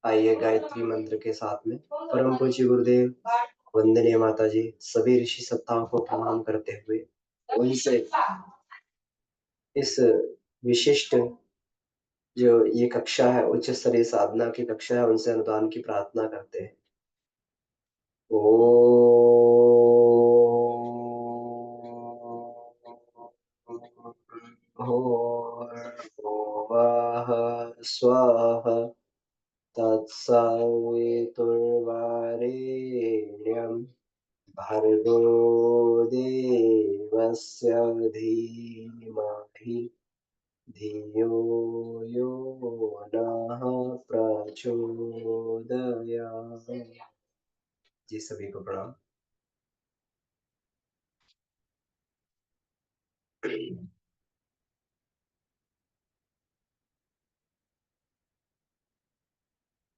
आइए गायत्री मंत्र के साथ में परम पूज्य गुरुदेव, वंदनीय माता जी, सभी ऋषि सत्ताओं को प्रणाम करते हुए उनसे इस विशिष्ट जो ये कक्षा है, उच्च स्तरीय साधना की कक्षा है, उनसे अनुदान की प्रार्थना करते हैं। भूर्भुवः स्वः तत्सवितुर्वरेण्यं भर्गो देवस्य धीमहि धियो यो नः प्रचोदयात्। जी सभी को प्रणाम।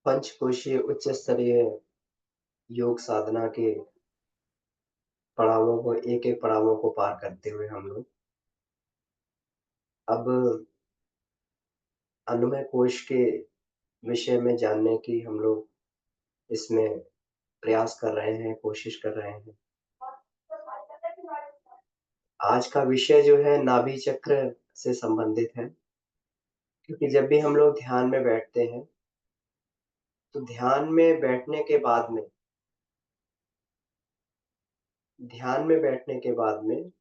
पंचकोशीय उच्च स्तरीय योग साधना के पड़ावों को एक-एक पड़ावों को पार करते हुए हम लोग अब अनुमेय कोश के विषय में जानने की हम लोग इसमें प्रयास कर रहे हैं, कोशिश कर रहे हैं। आज का विषय जो है नाभि चक्र से संबंधित है, क्योंकि जब भी हम लोग ध्यान में बैठते हैं, तो ध्यान में बैठने के बाद में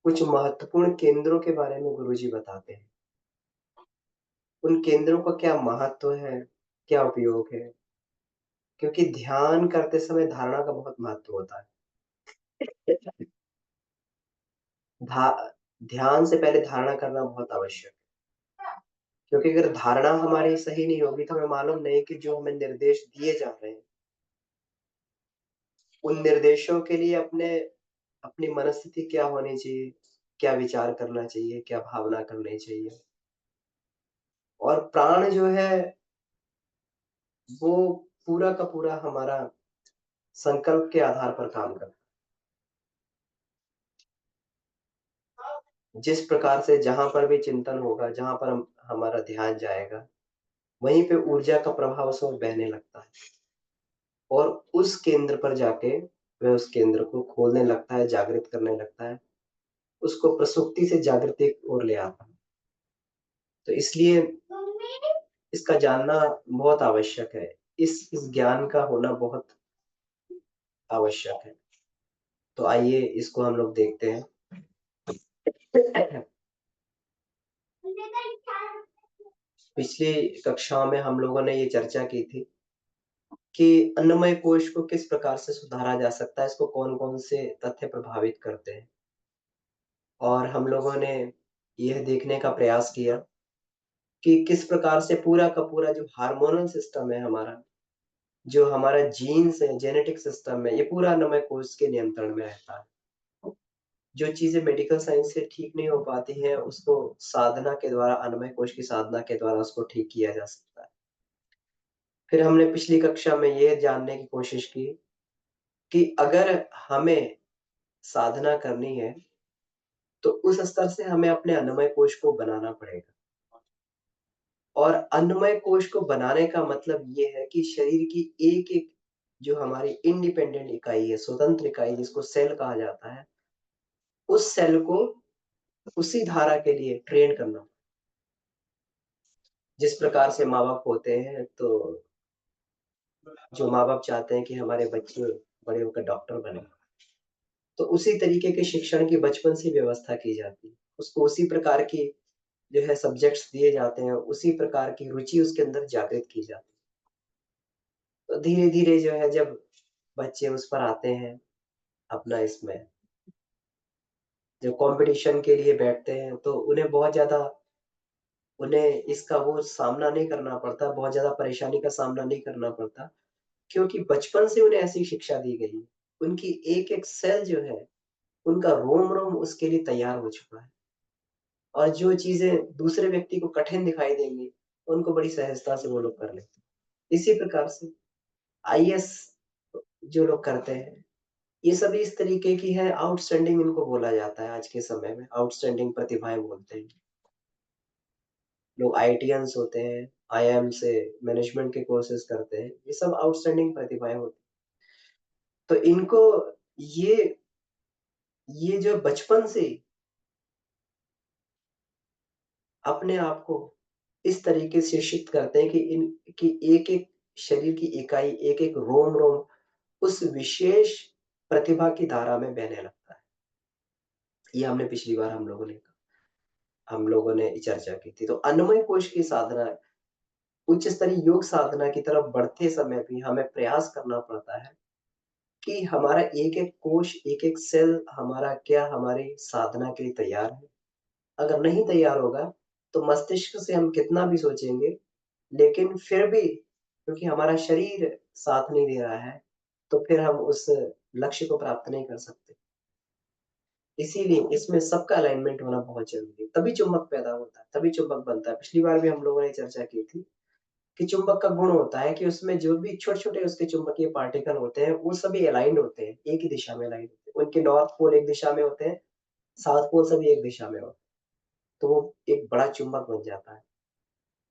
कुछ महत्वपूर्ण केंद्रों के बारे में गुरुजी बताते हैं। उन केंद्रों का क्या महत्व है, क्या उपयोग है? क्योंकि ध्यान करते समय धारणा का बहुत महत्व होता है। धा ध्यान से पहले धारणा करना बहुत आवश्यक है, क्योंकि अगर धारणा हमारी सही नहीं होगी, तो हमें मालूम नहीं कि जो हमें निर्देश दिए जा रहे हैं, उन निर्देशों के लिए अपनी मनस्थिति क्या होनी चाहिए, क्या विचार करना चाहिए, क्या भावना करनी चाहिए। और प्राण जो है, वो पूरा का पूरा हमारा संकल्प के आधार पर काम करता है। जिस प्रकार से जहाँ पर भी चिंतन होगा, जहाँ पर हमारा ध्यान जाएगा, वहीं पे ऊर्जा का प्रभाव उसमें बहने लगता है और उस केंद्र पर जाके वह उस केंद्र को खोलने लगता है, जागृत करने लगता है, उसको प्रसुप्ति से जागृति की ओर ले आता है। तो इसलिए इसका जानना बहुत आवश्यक है। इस ज्ञान का होना बहुत आवश्यक है। तो आइए इसको हम लोग देखते हैं। पिछली कक्षाओं में हम लोगों ने ये चर्चा की थी कि अन्नमय कोश को किस प्रकार से सुधारा जा सकता है, इसको कौन-कौन से तथ्य प्रभावित करते हैं। और हम लोगों ने यह देखने का प्रयास किया कि किस प्रकार से पूरा का पूरा जो हार्मोनल सिस्टम है हमारा, जो हमारा जीन्स है, जेनेटिक सिस्टम है, ये पूरा अन्नमय कोश के नियंत्रण में रहता है। जो चीज़ें मेडिकल साइंस से ठीक नहीं हो पाती हैं, उसको साधना के द्वारा, अन्नमय कोश की साधना के द्वारा उसको ठीक किया जा सकता है। फिर हमने पिछली कक्षा में ये जानने की कोशिश की कि अगर हमें साधना करनी है, तो उस स्तर से हमें अपने अन्नमय कोश को बनाना पड़ेगा। और अन्नमय कोश को बनाने का मतलब ये है कि शरीर की एक-एक जो हमारी इंडिपेंडेंट इकाई है, स्वतंत्र इकाई जिसको सेल कहा जाता है, उस सेल को उसी धारा के लिए ट्रेन करना। जिस प्रकार से माँ-बाप होते हैं, तो जो माँ-बाप चाहते हैं कि हमारे बच्चे बड़े होकर डॉक्टर बने, तो उसी तरीके के शिक्षण की बचपन से व्यवस्था की जाती है। उसको उसी प्रकार की जो है सब्जेक्ट्स दिए जाते हैं, उसी प्रकार की रुचि उसके अंदर जागृत की जाती है। तो धीरे-धीरे जो है जब बच्चे उस पर आते हैं, अपना इसमें जब कॉम्पिटिशन के लिए बैठते हैं, तो उन्हें इसका वो सामना नहीं करना पड़ता, बहुत ज़्यादा परेशानी का सामना नहीं करना पड़ता, क्योंकि बचपन से उन्हें ऐसी शिक्षा दी गई है। उनकी एक-एक सेल जो है, उनका रोम-रोम उसके लिए तैयार हो चुका है और जो चीज़ें दूसरे व्यक्ति को कठिन दिखाई देंगी, उनको बड़ी सहजता से वो लोग कर लेते हैं। इसी प्रकार से आईएएस जो लोग करते हैं, ये सभी इस तरीके की है, आउटस्टैंडिंग इनको बोला जाता है आज के समय में, आउटस्टैंडिंग प्रतिभाएँ बोलते हैं। लोग आईआईटीयंस होते हैं, आईआईएम से मैनेजमेंट के कोर्सेज़ करते हैं। ये सब आउटस्टैंडिंग प्रतिभाएँ होती हैं। तो इनको ये ये जो बचपन से अपने आप को इस तरीके से शिक्षित करते हैं कि इन कि एक-एक शरीर की इकाई, एक-एक रोम-रोम उस विशेष प्रतिभा की धारा में बहने लगता है। ये हमने पिछली बार हम लोगों ने चर्चा की थी। तो अन्नमय कोश की साधना उच्च स्तरीय योग साधना की तरफ बढ़ते समय भी हमें प्रयास करना पड़ता है कि हमारा एक-एक कोश, एक-एक सेल हमारा क्या हमारी साधना के लिए तैयार है। अगर नहीं तैयार होगा, तो मस्तिष्क से हम कितना भी सोचेंगे, लेकिन फिर भी क्योंकि हमारा शरीर साथ नहीं दे रहा है, तो फिर हम उस लक्ष्य को प्राप्त नहीं कर सकते। इसीलिए इसमें सबका अलाइनमेंट होना बहुत ज़रूरी है, तभी चुंबक पैदा होता है, तभी चुंबक बनता है। पिछली बार भी हम लोगों ने चर्चा की थी कि चुंबक का गुण होता है कि उसमें जो भी छोटे-छोटे उसके चुंबकीय पार्टिकल होते हैं, वो सभी अलाइन्ड होते हैं, एक ही दिशा में अलाइन्ड होते हैं। उनके नॉर्थ पोल एक दिशा में होते हैं, साउथ पोल सभी एक दिशा में होते हैं, तो वो एक बड़ा चुंबक बन जाता है।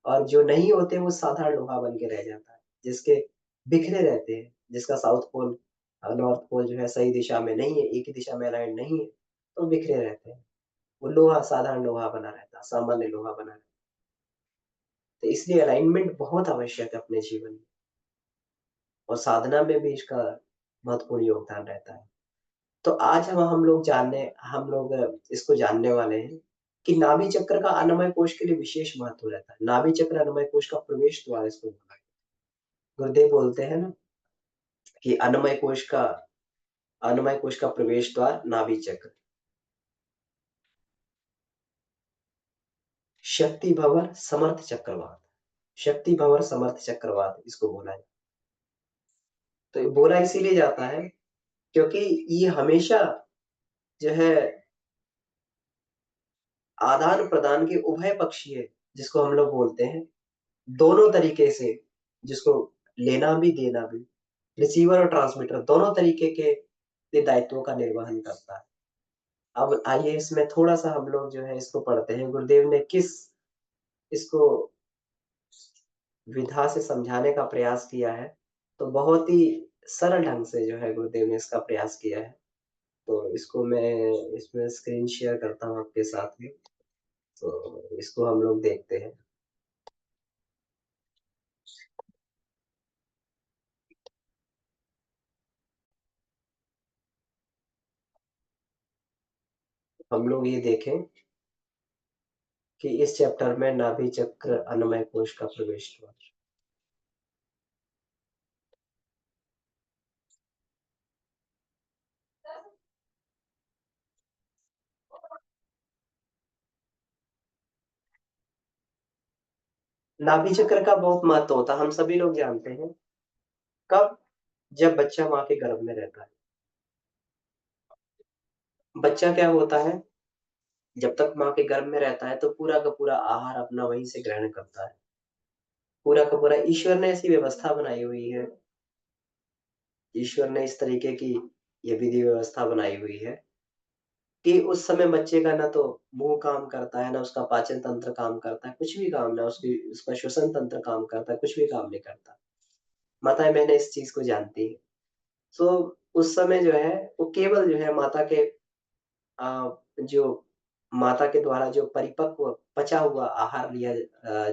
और जो नहीं होते वो साधारण लोहा बन के रह जाता है, जिसके बिखरे रहते हैं, जिसका साउथ पोल नॉर्थ पोल जो है सही दिशा में नहीं है, एक ही दिशा में अलाइन्ड नहीं है, तो बिखरे रहते हैं। वो लोहा साधारण लोहा बना रहता है, सामान्य लोहा बना रहता है। तो इसलिए अलाइनमेंट बहुत आवश्यक है अपने जीवन में और साधना में भी इसका महत्वपूर्ण योगदान रहता है। तो आज हम लोग इसको जानने वाले हैं कि नाभि चक्र का अन्नमय कोश के लिए विशेष महत्व रहता है। नाभि चक्र अन्नमय कोश का प्रवेश द्वार इसको बोला है। गुरुदेव बोलते हैं ना कि अन्नमय कोश का प्रवेश द्वार नाभि चक्र। शक्ति भंवर समर्थ चक्रवात, शक्ति भंवर समर्थ चक्रवात इसको बोला है। तो ये बोला इसीलिए जाता है क्योंकि ये हमेशा जो है आदान-प्रदान के उभय पक्षीय जिसको हम लोग बोलते हैं, दोनों तरीके से जिसको लेना भी देना भी, रिसीवर और ट्रांसमीटर दोनों तरीके के ये दायित्वों का निर्वहन करता है। अब आइए इसमें थोड़ा-सा हम लोग जो है इसको पढ़ते हैं, गुरुदेव ने किस इसको विधा से समझाने का प्रयास किया है, तो बहुत ही सरल ढंग से जो है गुरुदेव ने इसका प्रयास किया है। तो इसको मैं इसमें स्क्रीन शेयर करता हूँ आपके साथ में, तो इसको हम लोग देखते हैं। हम लोग ये देखें कि इस चैप्टर में नाभि चक्र अन्नमय कोश का प्रवेश द्वार। नाभि चक्र का बहुत महत्व होता है, हम सभी लोग जानते हैं। कब? जब बच्चा माँ के गर्भ में रहता है। बच्चा क्या होता है, जब तक माँ के गर्भ में रहता है तो पूरा का पूरा आहार अपना वहीं से ग्रहण करता है। पूरा का पूरा ईश्वर ने ऐसी व्यवस्था बनाई हुई है, ईश्वर ने इस तरीके की ये विधि व्यवस्था बनाई हुई है कि उस समय बच्चे का ना तो मुँह काम करता है, ना उसका पाचन तंत्र काम करता है, कुछ भी काम ना उसकी उसका श्वसन तंत्र काम करता है, कुछ भी काम नहीं करता। माताएँ बहनें इस चीज़ को जानती हैं। तो उस समय जो है वो केवल जो है जो माता के द्वारा जो परिपक्व पचा हुआ आहार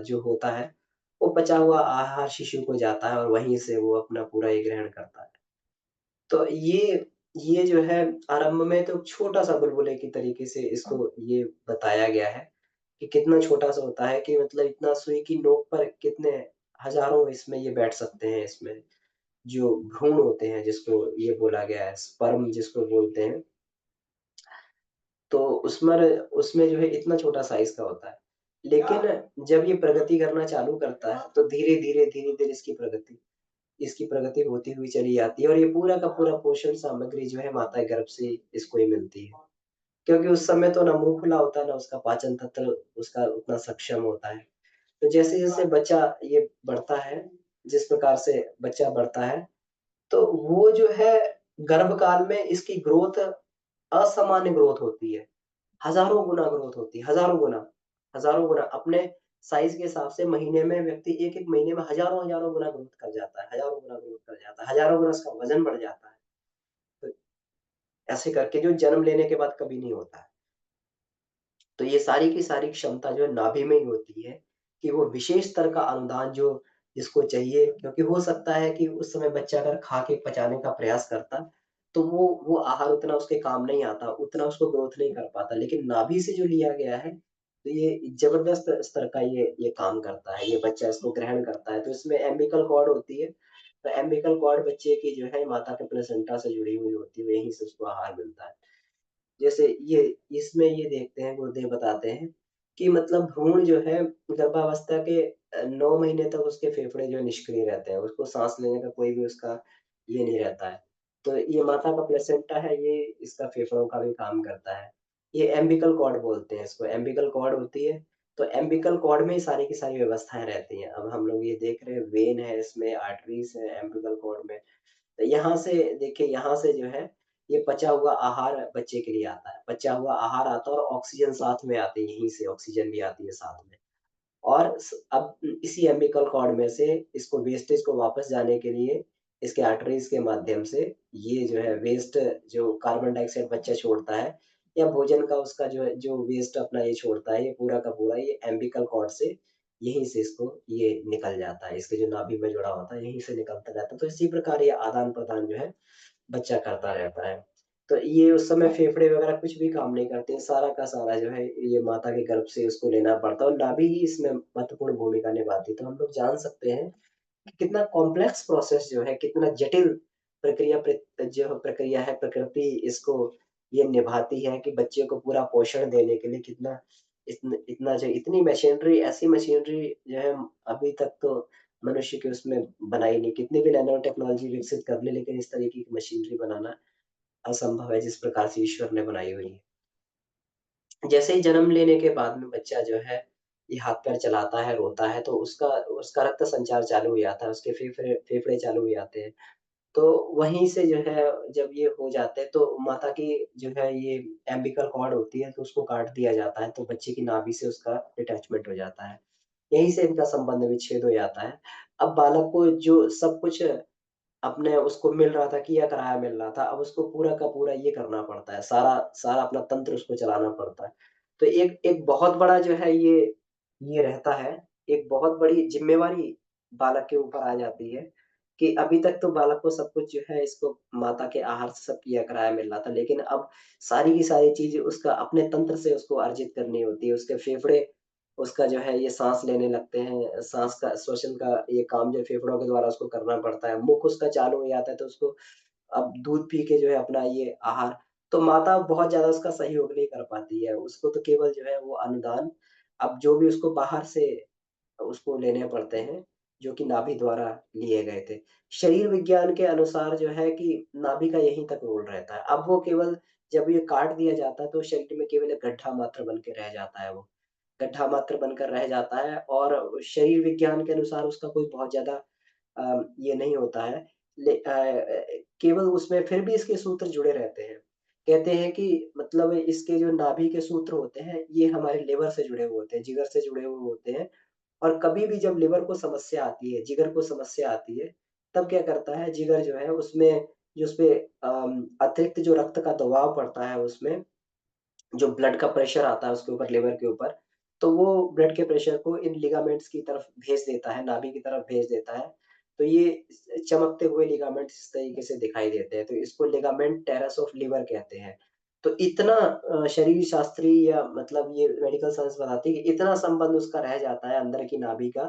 जो होता है, वो पचा हुआ आहार शिशु को जाता है और वहीं से वो अपना पूरा ये ग्रहण करता है। तो ये जो है आरंभ में तो छोटा-सा बुलबुले की तरीके से इसको ये बताया गया है कि कितना छोटा-सा होता है कि मतलब इतना सुई की नोक पर कितने हज़ारों इसमें ये बैठ सकते हैं इसमें। जो भ्रूण होते हैं जिसको ये बोला गया है, स्पर्म जिसको बोलते हैं, तो उसमें जो है इतना छोटा साइज़ का होता है। लेकिन जब ये प्रगति करना चालू करता है, तो धीरे-धीरे, धीरे-धीरे इसकी प्रगति होती हुई चली जाती है और ये पूरा का पूरा पोषण सामग्री जो है माता गर्भ से इसको ही मिलती है। क्योंकि उस समय तो ना मुँह खुला होता है, ना उसका पाचन तंत्र उसका उतना सक्षम होता है। तो जैसे-जैसे बच्चा ये बढ़ता है, जिस प्रकार से बच्चा बढ़ता है, तो वो जो है गर्भकाल में इसकी ग्रोथ असामान्य ग्रोथ होती है। हज़ारों गुना ग्रोथ होती है, हज़ारों गुना अपने साइज़ के हिसाब से महीने में व्यक्ति 1-1 महीने में हज़ारों-हज़ारों गुना ग्रोथ कर जाता है, हज़ारों गुना ग्रोथ कर जाता है, हज़ारों गुना उसका वज़न बढ़ जाता है। तो ऐसे करके जो जन्म लेने के बाद कभी नहीं होता है। तो ये सारी की सारी क्षमता जो है नाभि में ही होती है, कि वो विशेष स्तर का अनुदान जो जिसको चाहिए, क्योंकि हो सकता है कि उस समय बच्चा अगर खा के पचाने का प्रयास करता, तो वो आहार उतना उसके काम नहीं आता, उतना उसको ग्रोथ नहीं कर पाता। लेकिन नाभि से जो लिया गया है, तो ये ज़बरदस्त स्तर का ये काम करता है, ये बच्चा इसको ग्रहण करता है। तो इसमें एम्बिकल कॉर्ड होती है, तो एम्बिकल कॉर्ड बच्चे की जो है माता के प्लेसेंटा से जुड़ी हुई होती है, यहीं से उसको आहार मिलता है। जैसे ये इसमें ये देखते हैं, गुरुदेव बताते हैं कि मतलब भ्रूण जो है गर्भावस्था के 9 महीने तक उसके फेफड़े जो है निष्क्रिय रहते हैं, उसको साँस लेने का कोई भी उसका ये नहीं रहता है। तो ये माता का प्लेसेंटा है, ये इसका फेफड़ों का भी काम करता है। ये एम्बिकल कॉर्ड बोलते हैं इसको, एम्बिकल कॉर्ड होती है, तो एम्बिकल कॉर्ड में ही सारी की सारी व्यवस्थाएँ रहती हैं। अब हम लोग ये देख रहे हैं, वेन है इसमें, आर्टरीज़ है एम्बिकल कॉर्ड में। तो यहाँ से देखिए, यहाँ से जो है ये पचा हुआ आहार बच्चे के लिए आता है। पचा हुआ आहार आता है और ऑक्सीजन साथ में आती है, यहीं से ऑक्सीजन भी आती है साथ में। और अब इसी एम्बिकल कॉर्ड में से इसको वेस्टेज को वापस जाने के लिए इसके आर्टरीज़ के माध्यम से ये जो है वेस्ट, जो कार्बन डाइऑक्साइड बच्चा छोड़ता है या भोजन का उसका जो है जो वेस्ट अपना ये छोड़ता है, ये पूरा का पूरा ये एम्बिकल कॉर्ड से यहीं से इसको ये निकल जाता है। इसके जो नाभि में जुड़ा होता है, यहीं से निकलता जाता है। तो इसी प्रकार ये आदान-प्रदान जो है बच्चा करता रहता है। तो ये उस समय फेफड़े वगैरह कुछ भी काम नहीं करते हैं, सारा का सारा जो है ये माता के गर्भ से उसको लेना पड़ता है और नाभि ही इसमें महत्वपूर्ण भूमिका निभाती है। तो हम लोग जान सकते हैं कि कितना कॉम्प्लेक्स प्रोसेस जो है, कितना जटिल प्रक्रिया है, प्रकृति इसको ये निभाती है कि बच्चे को पूरा पोषण देने के लिए कितना इतना जो इतनी मशीनरी, ऐसी मशीनरी जो है अभी तक तो मनुष्य के उसमें बनाई नहीं। कितनी भी नैनो टेक्नोलॉजी विकसित कर ले, लेकिन इस तरीके की मशीनरी बनाना असंभव है जिस प्रकार से ईश्वर ने बनाई हुई है। जैसे ही जन्म लेने के बाद में बच्चा जो है, ये हाथ-पैर चलाता है, रोता है, तो उसका उसका रक्त संचार चालू हो जाता है, उसके फेफड़े फेफड़े चालू हो जाते हैं। तो वहीं से जो है जब ये हो जाते हैं, तो माता की जो है ये एम्बिकल कॉर्ड होती है, तो उसको काट दिया जाता है, तो बच्चे की नाभि से उसका अटैचमेंट हो जाता है। यहीं से इनका संबंध विच्छेद हो जाता है। अब बालक को जो सब कुछ अपने उसको मिल रहा था, किया कराया मिल रहा था, अब उसको पूरा का पूरा ये करना पड़ता है, सारा सारा अपना तंत्र उसको चलाना पड़ता है। तो एक एक बहुत बड़ा जो है ये रहता है, एक बहुत बड़ी ज़िम्मेवारी बालक के ऊपर आ जाती है, कि अभी तक तो बालक को सब कुछ जो है इसको माता के आहार से सब किया कराया मिल रहा था, लेकिन अब सारी की सारी चीज़ें उसका अपने तंत्र से उसको अर्जित करनी होती है, उसके फेफड़े उसका जो है ये साँस लेने लगते हैं, साँस का श्वसन का ये काम जो फेफड़ों के द्वारा उसको करना पड़ता है। मुख उसका चालू हो जाता है, तो उसको अब दूध पी के जो है अपना ये आहार, तो माता बहुत ज़्यादा उसका सहयोग नहीं कर पाती है। उसको तो केवल जो है वो अनुदान, अब जो भी उसको बाहर से उसको लेने पड़ते हैं, जो कि नाभि द्वारा लिए गए थे। शरीर विज्ञान के अनुसार जो है कि नाभि का यहीं तक रोल रहता है। अब वो केवल जब ये काट दिया जाता है, तो शरीर में केवल एक गड्ढा मात्र बन के रह जाता है वो। गड्ढा मात्र बनकर रह जाता है और शरीर विज्ञान के अनुसार उसका कोई बहुत ज़्यादा ये नहीं होता है। केवल उसमें फिर भी इसके सूत्र जुड़े रहते हैं। कहते हैं कि मतलब इसके जो नाभि के सूत्र होते हैं, ये हमारे लिवर से जुड़े हुए होते हैं, जिगर से जुड़े हुए होते हैं और कभी भी जब लिवर को समस्या आती है, जिगर को समस्या आती है, तब क्या करता है जिगर जो है उसमें जो उसपे अतिरिक्त जो रक्त का दबाव पड़ता है उसमें, जो ब्लड का प्रेशर आता है उसके ऊपर, लिवर के ऊपर, तो वो ब्लड के प्रेशर को इन लिगामेंट्स की तरफ भेज देता है, नाभि की तरफ भेज देता है। तो ये चमकते हुए लिगामेंट्स इस तरीके से दिखाई देते हैं, तो इसको लिगामेंट टेरेस ऑफ लिवर कहते हैं। तो इतना शरीर शास्त्री या मतलब ये मेडिकल साइंस बताती है कि इतना संबंध उसका रह जाता है अंदर की नाभि का,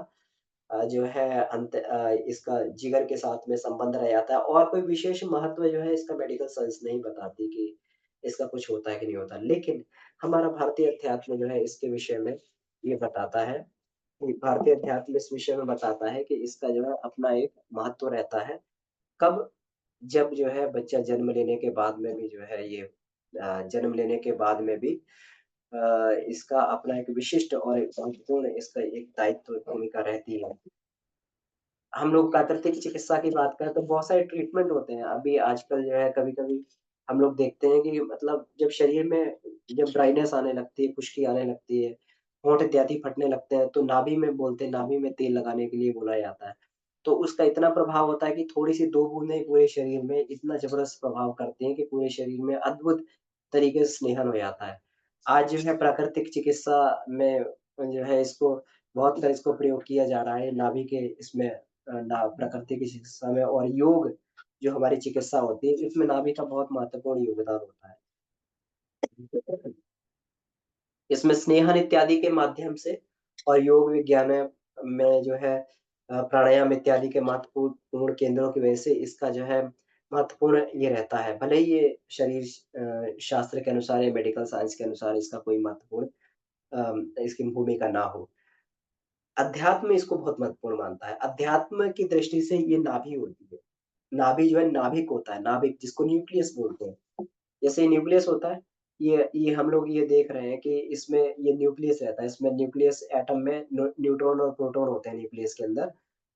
जो है इसका जिगर के साथ में संबंध रह जाता है और कोई विशेष महत्व जो है इसका मेडिकल साइंस नहीं बताती कि इसका कुछ होता है कि नहीं होता। लेकिन हमारा भारतीय अध्यात्म जो है इसके विषय में ये बताता है, कि भारतीय अध्यात्म इस विषय में बताता है कि इसका जो है अपना एक महत्व रहता है। कब? जब जो है बच्चा जन्म लेने के बाद में भी जो है ये जन्म लेने के बाद में भी इसका अपना एक विशिष्ट और एक महत्वपूर्ण इसका एक दायित्व भूमिका रहती है। हम लोग प्राकृतिक चिकित्सा की बात करें तो बहुत सारे ट्रीटमेंट होते हैं। अभी आजकल जो है कभी-कभी हम लोग देखते हैं कि मतलब जब शरीर में जब ड्राइनेस आने लगती है, खुश्की आने लगती है, होंठ इत्यादि फटने लगते हैं, तो नाभि में बोलते हैं, नाभि में तेल लगाने के लिए बोला जाता है। तो उसका इतना प्रभाव होता है कि थोड़ी-सी 2 बूंदें ही पूरे शरीर में इतना ज़बरदस्त प्रभाव करती हैं कि पूरे शरीर में अद्भुत तरीके से स्नेहन हो जाता है। आज जो है प्राकृतिक चिकित्सा में जो है इसको बहुत बार इसको प्रयोग किया जा रहा है, नाभि के इसमें ना प्राकृतिक चिकित्सा में, और योग जो हमारी चिकित्सा होती है, इसमें नाभि का बहुत महत्वपूर्ण योगदान होता है। इसमें स्नेहन इत्यादि के माध्यम से और योग विज्ञान में जो है प्राणायाम इत्यादि के महत्वपूर्ण पूर्ण केंद्रों की वजह से इसका जो है महत्वपूर्ण ये रहता है। भले ही ये शरीर शास्त्र के अनुसार या मेडिकल साइंस के अनुसार इसका कोई महत्वपूर्ण इसकी भूमिका ना हो। अध्यात्म इसको बहुत महत्वपूर्ण मानता है। अध्यात्म की दृष्टि से ये नाभि होती है। नाभि जो है नाभिक होता है, नाभिक जिसको न्यूक्लियस बोलते हैं। जैसे न्यूक्लियस होता है, ये हम लोग ये देख रहे हैं कि इसमें ये न्यूक्लियस रहता है, इसमें न्यूक्लियस एटम में न्यूट्रॉन और प्रोटॉन होते हैं न्यूक्लियस के अंदर,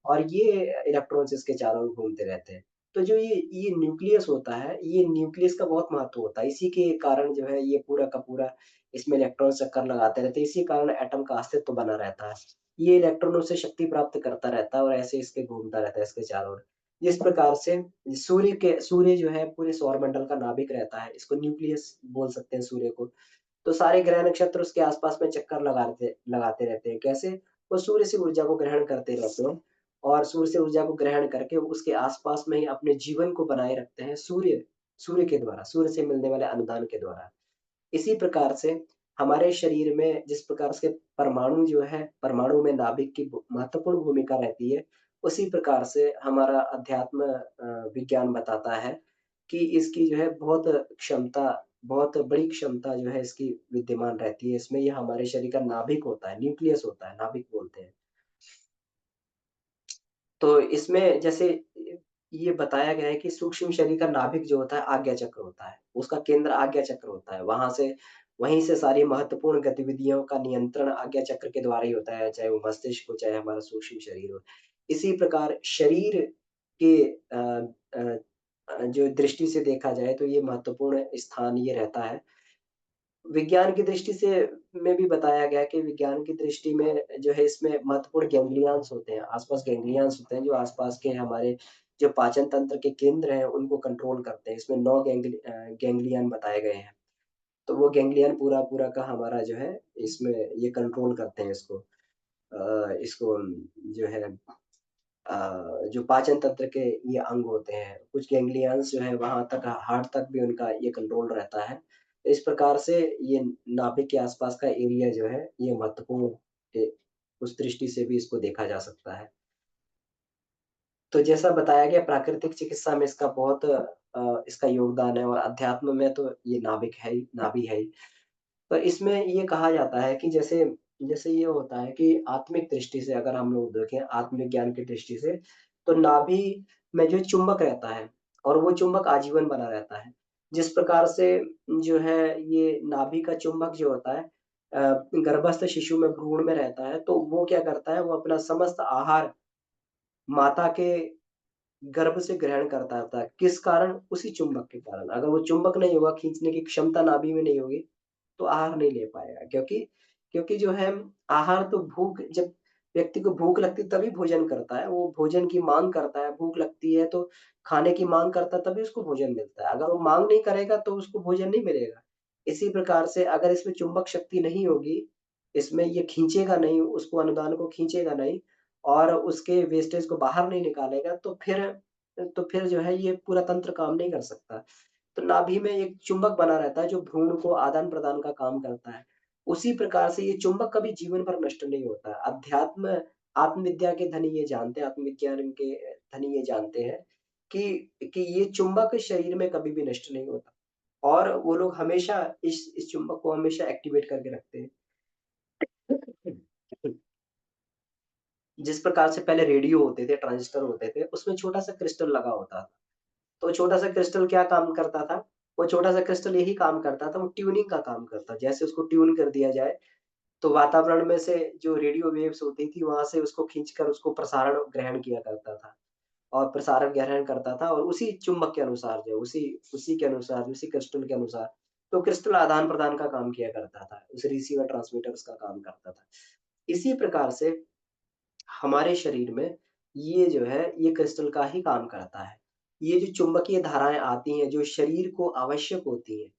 और ये इलेक्ट्रॉन्स इसके चारों ओर घूमते रहते हैं। तो जो ये न्यूक्लियस होता है, ये न्यूक्लियस का बहुत महत्व होता है। इसी के कारण जो है ये पूरा का पूरा इसमें इलेक्ट्रॉन चक्कर लगाते रहते हैं, इसी कारण एटम का अस्तित्व बना रहता है। ये इलेक्ट्रॉनों से शक्ति प्राप्त करता रहता है और ऐसे इसके घूमता रहता है इसके चारों ओर। जिस प्रकार से सूर्य जो है पूरे सौरमंडल का नाभिक रहता है, इसको न्यूक्लियस बोल सकते हैं सूर्य को। तो सारे ग्रह नक्षत्र उसके आस-पास में चक्कर लगाते लगाते रहते हैं। कैसे? वो सूर्य से ऊर्जा को ग्रहण करते रहते हैं और सूर्य से ऊर्जा को ग्रहण करके उसके आस-पास में ही अपने जीवन को बनाए रखते हैं सूर्य सूर्य के द्वारा, सूर्य से मिलने वाले अनुदान के द्वारा। इसी प्रकार से हमारे शरीर में जिस प्रकार से परमाणु जो है, परमाणु में नाभिक की महत्वपूर्ण भूमिका रहती है, उसी प्रकार से हमारा अध्यात्म विज्ञान बताता है कि इसकी जो है बहुत बड़ी क्षमता जो है इसकी विद्यमान रहती है। इसमें ये हमारे शरीर का नाभिक होता है, न्यूक्लियस होता है, नाभिक बोलते हैं। तो इसमें जैसे ये बताया गया है कि सूक्ष्म शरीर का नाभिक जो होता है आज्ञा चक्र होता है। उसका केंद्र आज्ञा चक्र होता है। वहीं से सारी महत्वपूर्ण गतिविधियों का नियंत्रण आज्ञा चक्र के द्वारा ही होता है, चाहे वो मस्तिष्क हो, चाहे हमारा सूक्ष्म शरीर हो। इसी प्रकार शरीर के जो दृष्टि से देखा जाए तो ये महत्वपूर्ण स्थान ये रहता है। विज्ञान की दृष्टि से में भी बताया गया है कि विज्ञान की दृष्टि में जो है इसमें महत्वपूर्ण गैंग्लियॉन्स होते हैं, आस-पास गैंग्लियॉन्स होते हैं जो आस-पास के हमारे जो पाचन तंत्र के केंद्र हैं उनको कंट्रोल करते हैं। इसमें 9 गैंग्लियॉन बताए गए हैं। तो वो गैंग्लियन पूरा-पूरा का हमारा जो है इसमें ये कंट्रोल करते हैं इसको। इसको जो है जो पाचन तंत्र के ये अंग होते हैं, कुछ गैंग्लियंस जो है वहाँ तक हार्ट तक भी उनका ये कंट्रोल रहता है। इस प्रकार से ये नाभिक के आस-पास का एरिया जो है ये महत्वपूर्ण ए उस दृष्टि से भी इसको देखा जा सकता है। तो जैसा बताया गया प्राकृतिक चिकित्सा में इसका बहुत इसका योगदान है और अध्यात्म में तो ये नाभिक है ही, नाभि है ही। तो इसमें ये कहा जाता है कि जैसे जैसे ये होता है कि आत्मिक दृष्टि से अगर हम लोग देखें आत्मविज्ञान की दृष्टि से, तो नाभि में जो चुंबक रहता है और वो चुंबक आजीवन बना रहता है। जिस प्रकार से जो है ये नाभि का चुंबक जो होता है गर्भस्थ शिशु में भ्रूण में रहता है, तो वो क्या करता है, वो अपना समस्त आहार माता के गर्भ से ग्रहण करता था। किस कारण? उसी चुंबक के कारण। अगर वो चुंबक नहीं होगा, खींचने की क्षमता नाभि में नहीं होगी, तो आहार नहीं ले पाएगा क्योंकि क्योंकि जो है आहार तो भूख जब व्यक्ति को भूख लगती है तभी भोजन करता है, वो भोजन की माँग करता है, भूख लगती है तो खाने की माँग करता है तभी उसको भोजन मिलता है, अगर वो माँग नहीं करेगा तो उसको भोजन नहीं मिलेगा। इसी प्रकार से अगर इसमें चुंबक शक्ति नहीं होगी, इसमें ये खींचेगा नहीं, उसको अनुदान को खींचेगा नहीं और उसके वेस्टेज को बाहर नहीं निकालेगा तो फिर जो है ये पूरा तंत्र काम नहीं कर सकता। तो नाभि में एक चुंबक बना रहता है जो भ्रूण को आदान-प्रदान का काम करता है। उसी प्रकार से ये चुंबक कभी जीवन भर नष्ट नहीं होता। आत्मविद्या के धनी ये जानते हैं, आत्मविज्ञान के धनी ये जानते हैं कि ये चुंबक शरीर में कभी भी नष्ट नहीं होता और वो लोग हमेशा इस चुंबक को हमेशा एक्टिवेट करके रखते हैं। जिस प्रकार से पहले रेडियो होते थे, ट्रांजिस्टर होते थे, उसमें छोटा-सा क्रिस्टल लगा होता था। तो छोटा-सा क्रिस्टल क्या काम करता था? वो छोटा-सा क्रिस्टल यही काम करता था, वो ट्यूनिंग का काम करता। जैसे उसको ट्यून कर दिया जाए, तो वातावरण में से जो रेडियो वेव्स होती थी, वहाँ से उसको खींचकर उसको प्रसारण ग्रहण किया करता था और प्रसारण ग्रहण करता था और उसी चुंबक के अनुसार जो उसी उसी के अनुसार, उसी क्रिस्टल के अनुसार तो क्रिस्टल आदान-प्रदान का काम किया करता था। उस रिसीवर ट्रांसमीटर उसका काम करता था। इसी प्रकार से हमारे शरीर में ये जो है, ये क्रिस्टल का ही काम करता है। ये जो चुंबकीय धाराएँ आती हैं, जो शरीर को आवश्यक होती हैं,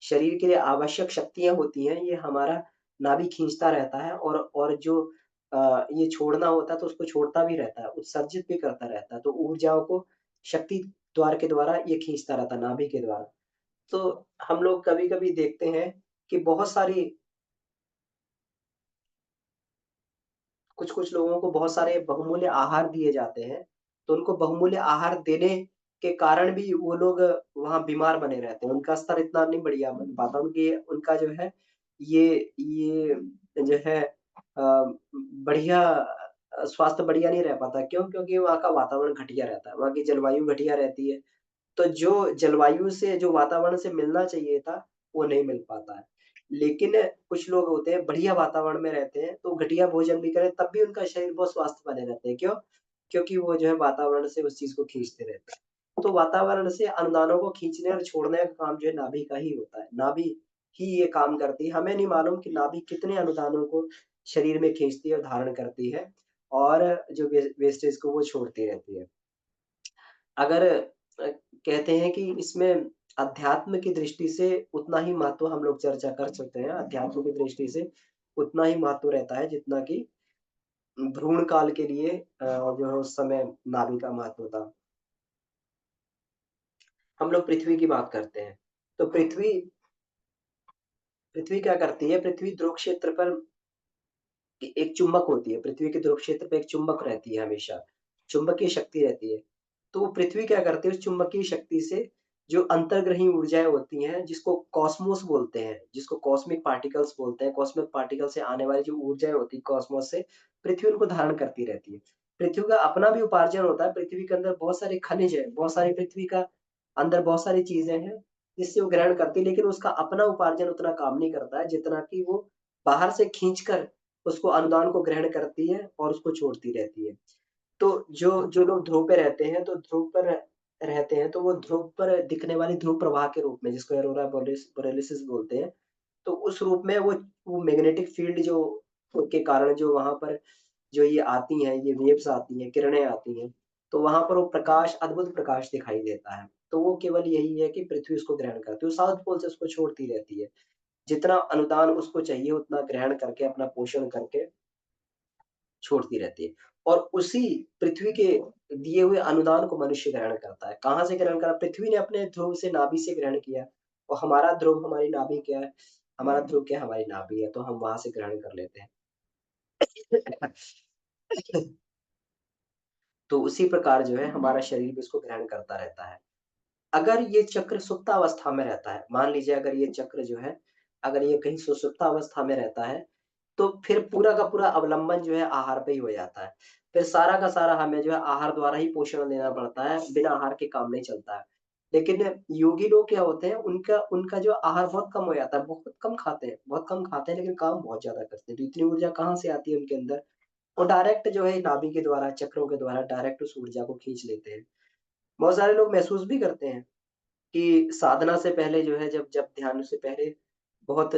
शरीर के लिए आवश्यक शक्तियाँ होती हैं, ये हमारा नाभि खींचता रहता है और जो ये छोड़ना होता है तो उसको छोड़ता भी रहता है, उत्सर्जित भी करता रहता है। तो ऊर्जाओं को शक्ति द्वार के द्वारा ये खींचता रहता है, नाभि के द्वारा। तो हम लोग कभी-कभी देखते हैं कि बहुत सारी कुछ-कुछ लोगों को बहुत सारे बहुमूल्य आहार दिए जाते हैं, तो उनको बहुमूल्य आहार देने के कारण भी वो लोग वहाँ बीमार बने रहते हैं। उनका स्तर इतना नहीं बढ़िया बन पाता, उनकी उनका जो है ये जो है बढ़िया स्वास्थ्य बढ़िया नहीं रह पाता। क्यों? क्योंकि वहाँ का वातावरण घटिया रहता है, वहाँ की जलवायु घटिया रहती है। तो जो जलवायु से, जो वातावरण से मिलना चाहिए था, वो नहीं मिल पाता है। लेकिन कुछ लोग होते हैं बढ़िया वातावरण में रहते हैं, तो घटिया भोजन भी करें तब भी उनका शरीर बहुत स्वस्थ बने रहते हैं। क्यों? क्योंकि वो जो है वातावरण से उस चीज़ को खींचते रहते हैं। तो वातावरण से अनुदानों को खींचने और छोड़ने का काम जो है नाभि का ही होता है। नाभि ही ये काम करती है। हमें नहीं मालूम कि नाभि कितने अनुदानों को शरीर में खींचती है और धारण करती है और जो वेस्टेज को वो छोड़ती रहती है। अगर कहते हैं कि इसमें अध्यात्म की दृष्टि से उतना ही महत्व हम लोग चर्चा कर सकते हैं, अध्यात्म की दृष्टि से उतना ही महत्व रहता है जितना कि भ्रूण काल के लिए जो है उस समय नाभि का महत्व था। हम लोग पृथ्वी की बात करते हैं, तो पृथ्वी पृथ्वी क्या करती है? पृथ्वी ध्रुव क्षेत्र पर एक चुंबक होती है, पृथ्वी के ध्रुव क्षेत्र पे एक चुंबक रहती है हमेशा, चुंबकीय शक्ति रहती है। तो वो पृथ्वी क्या करती है उस चुंबकीय शक्ति से जो अंतर्ग्रही ऊर्जाएँ होती हैं, जिसको कॉस्मोस बोलते हैं, जिसको कॉस्मिक पार्टिकल्स बोलते हैं, कॉस्मिक पार्टिकल से आने वाली जो ऊर्जाएँ होती हैं कॉस्मोस से, पृथ्वी उनको धारण करती रहती है। पृथ्वी का अपना भी उपार्जन होता है, पृथ्वी के अंदर बहुत सारे खनिज हैं, बहुत सारी पृथ्वी का अंदर बहुत सारी चीज़ें हैं, जिससे वो ग्रहण करती है, लेकिन उसका अपना उपार्जन उतना काम नहीं करता है, जितना कि वो बाहर से खींचकर उसको अनुदान को ग्रहण करती है और उसको छोड़ती रहती है। तो जो जो लोग ध्रुव पे रहते हैं, तो ध्रुव पर रहते हैं, तो वो ध्रुव पर दिखने वाली ध्रुव प्रवाह के रूप में जिसको ऑरोरा बोरेलिस बोलते हैं, तो उस रूप में वो मैग्नेटिक फील्ड जो के कारण जो वहाँ पर जो ये आती हैं, ये वेव्स आती हैं, किरणें आती हैं, तो वहाँ पर वो प्रकाश, अद्भुत प्रकाश दिखाई देता है। तो वो केवल यही है कि पृथ्वी उसको ग्रहण करती है, वो साउथ पोल से उसको छोड़ती रहती है। जितना अनुदान उसको चाहिए उतना ग्रहण करके, अपना पोषण करके छोड़ती रहती है और उसी पृथ्वी के दिए हुए अनुदान को मनुष्य ग्रहण करता है। कहाँ से ग्रहण करा? पृथ्वी ने अपने ध्रुव से नाभि से ग्रहण किया और हमारा ध्रुव हमारी नाभि क्या है? हमारा ध्रुव क्या है? हमारी नाभि है, तो हम वहाँ से ग्रहण कर लेते हैं। तो उसी प्रकार जो है हमारा शरीर भी इसको ग्रहण करता रहता है। अगर ये चक्र सुप्तावस्था में रहता है, मान लीजिए अगर ये चक्र जो है, अगर ये कहीं सुषुप्तावस्था में रहता है, तो फिर पूरा का पूरा अवलंबन जो है आहार पे ही हो जाता है। फिर सारा का सारा हमें जो है आहार द्वारा ही पोषण लेना पड़ता है, बिना आहार के काम नहीं चलता है। लेकिन योगी लोग क्या होते हैं, उनका उनका जो आहार बहुत कम हो जाता है, बहुत कम खाते हैं लेकिन काम बहुत ज़्यादा करते हैं। तो इतनी ऊर्जा कहाँ से आती है उनके अंदर? वो डायरेक्ट जो है नाभि के द्वारा, चक्रों के द्वारा डायरेक्ट उस ऊर्जा को खींच लेते हैं। बहुत सारे लोग महसूस भी करते हैं कि साधना से पहले जो है जब जब ध्यान से पहले बहुत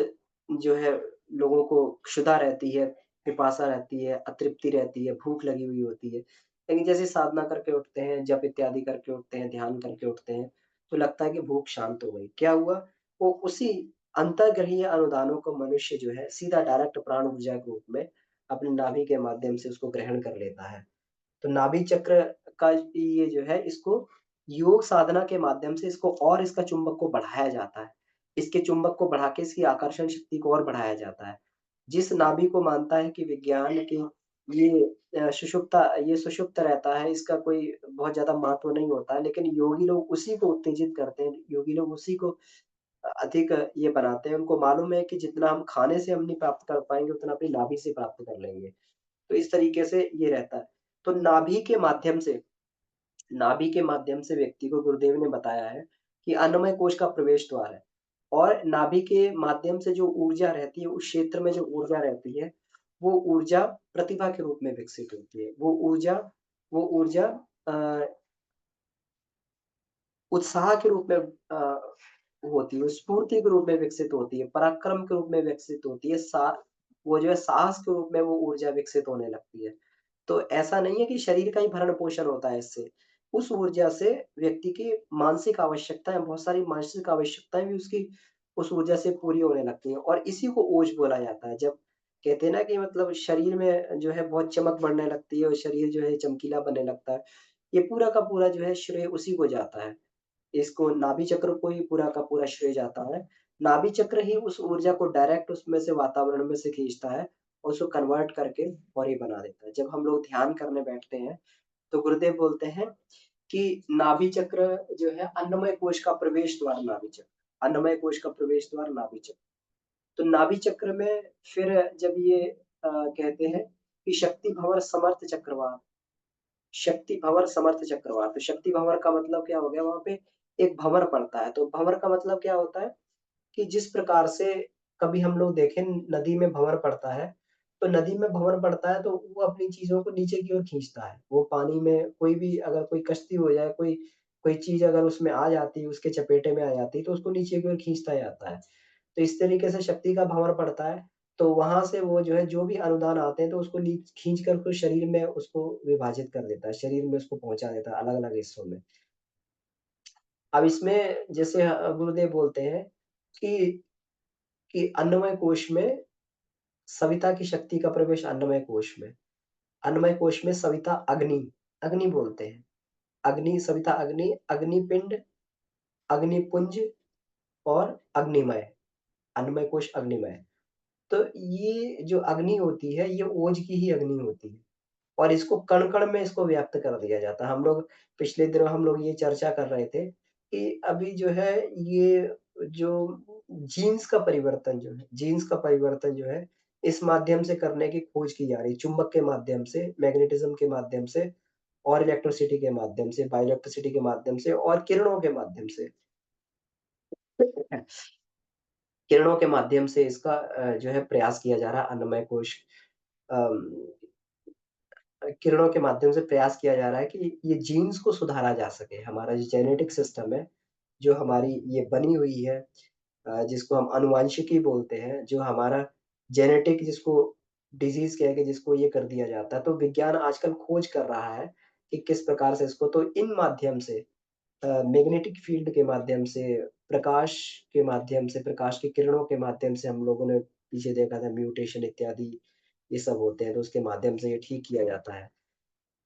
जो है लोगों को क्षुधा रहती है, पिपासा रहती है, अतृप्ति रहती है, भूख लगी हुई होती है। लेकिन जैसे साधना करके उठते हैं, जप इत्यादि करके उठते हैं, ध्यान करके उठते हैं, तो लगता है कि भूख शांत हो गई। क्या हुआ? वो उसी अंतर्ग्रहीय अनुदानों को मनुष्य जो है सीधा डायरेक्ट प्राण ऊर्जा के रूप में अपनी नाभि के माध्यम से उसको ग्रहण कर लेता है। तो नाभि चक्र का ये जो है इसको योग साधना के माध्यम से इसको और इसका चुंबक को बढ़ाया जाता है। इसके चुंबक को बढ़ा के इसकी आकर्षण शक्ति को और बढ़ाया जाता है। जिस नाभि को मानता है कि विज्ञान की ये ये सुषुप्त रहता है, इसका कोई बहुत ज़्यादा महत्व नहीं होता है, लेकिन योगी लोग उसी को उत्तेजित करते हैं, योगी लोग उसी को अधिक ये बनाते हैं। उनको मालूम है कि जितना हम खाने से हम नहीं प्राप्त कर पाएँगे, उतना अपनी नाभि से प्राप्त कर लेंगे। तो इस तरीके से ये रहता है। तो नाभि के माध्यम से व्यक्ति को गुरुदेव ने बताया है कि अन्नमय कोश का प्रवेश द्वार है और नाभि के माध्यम से जो ऊर्जा रहती है, उस क्षेत्र में जो ऊर्जा रहती है, वो ऊर्जा प्रतिभा के रूप में विकसित होती है। वो ऊर्जा उत्साह के रूप में होती है, वो स्फूर्ति के रूप में विकसित होती है, पराक्रम के रूप में विकसित होती है, वो जो है साहस के रूप में वो ऊर्जा विकसित होने लगती है। तो ऐसा नहीं है कि शरीर का ही भरण-पोषण होता है इससे। उस ऊर्जा से व्यक्ति की मानसिक आवश्यकताएँ, बहुत सारी मानसिक आवश्यकताएँ भी उसकी उस ऊर्जा से पूरी होने लगती हैं और इसी को ओज बोला जाता है। जब कहते हैं ना कि मतलब शरीर में जो है बहुत चमक बढ़ने लगती है और शरीर जो है चमकीला बनने लगता है। ये पूरा का पूरा जो है श्रेय उसी को जाता है। इसको नाभि चक्र को ही पूरा का पूरा श्रेय जाता है। नाभि चक्र ही उस ऊर्जा को डायरेक्ट उसमें से वातावरण में से खींचता है और उसको कन्वर्ट करके और ये बना देता है। जब हम लोग ध्यान करने बैठते हैं, तो गुरुदेव बोलते हैं कि नाभि चक्र जो है अन्नमय कोश का प्रवेश द्वार नाभि चक्र, अन्नमय कोश का प्रवेश द्वार नाभि चक्र। तो नाभि चक्र में फिर जब ये कहते हैं कि शक्ति भंवर समर्थ चक्रवात, शक्ति भंवर समर्थ चक्रवात, तो शक्ति भंवर का मतलब क्या हो गया वहाँ पे एक भंवर पड़ता है, तो भंवर का मतलब क्या होता है कि जिस प्रकार से कभी हम लोग देखें नदी में भंवर पड़ता है, तो नदी में भंवर पड़ता है तो वो अपनी चीज़ों को नीचे की ओर खींचता है। वो पानी में कोई भी अगर कोई कश्ती हो जाए, कोई कोई चीज़ अगर उसमें आ जाती है, उसके चपेटे में आ जाती है, तो उसको नीचे की ओर खींचता जाता है। तो इस तरीके से शक्ति का भंवर पड़ता है, तो वहाँ से वो जो है जो भी अनुदान आते हैं तो उसको खींच कर के शरीर में उसको विभाजित कर देता है, शरीर में उसको पहुँचा देता है अलग-अलग हिस्सों में। अब इसमें जैसे गुरुदेव बोलते हैं कि अन्नमय कोश में सविता की शक्ति का प्रवेश अन्नमय कोश में। अन्नमय कोश में सविता अग्नि, अग्नि बोलते हैं। अग्नि सविता अग्नि, अग्निपिंड, अग्निपुंज और अग्निमय, अन्नमय कोश अग्निमय। तो ये जो अग्नि होती है, ये ओज की ही अग्नि होती है और इसको कण-कण में इसको व्याप्त कर दिया जाता है। हम लोग पिछले दिनों हम लोग ये चर्चा कर रहे थे कि अभी जो है ये जो जीन्स का परिवर्तन जो है, इस माध्यम से करने की खोज की जा रही है। चुंबक के माध्यम से, मैग्नेटिज़्म के माध्यम से और इलेक्ट्रिसिटी के माध्यम से, बायोइलेक्ट्रिसिटी के माध्यम से और किरणों के माध्यम से। किरणों के माध्यम से इसका जो है प्रयास किया जा रहा है अन्नमय कोश अम, किरणों के माध्यम से प्रयास किया जा रहा है कि ये जीन्स को सुधारा जा सके। हमारा जो जेनेटिक सिस्टम है, जो हमारी ये बनी हुई है जिसको हम आनुवांशिकी बोलते हैं, जो हमारा जेनेटिक जिसको डिज़ीज़ कह के जिसको ये कर दिया जाता है, तो विज्ञान आजकल खोज कर रहा है कि किस प्रकार से इसको तो इन माध्यम से मैग्नेटिक फ़ील्ड के माध्यम से, प्रकाश के माध्यम से, प्रकाश की किरणों के माध्यम से हम लोगों ने पीछे देखा था म्यूटेशन इत्यादि ये सब होते हैं, तो उसके माध्यम से ये ठीक किया जाता है।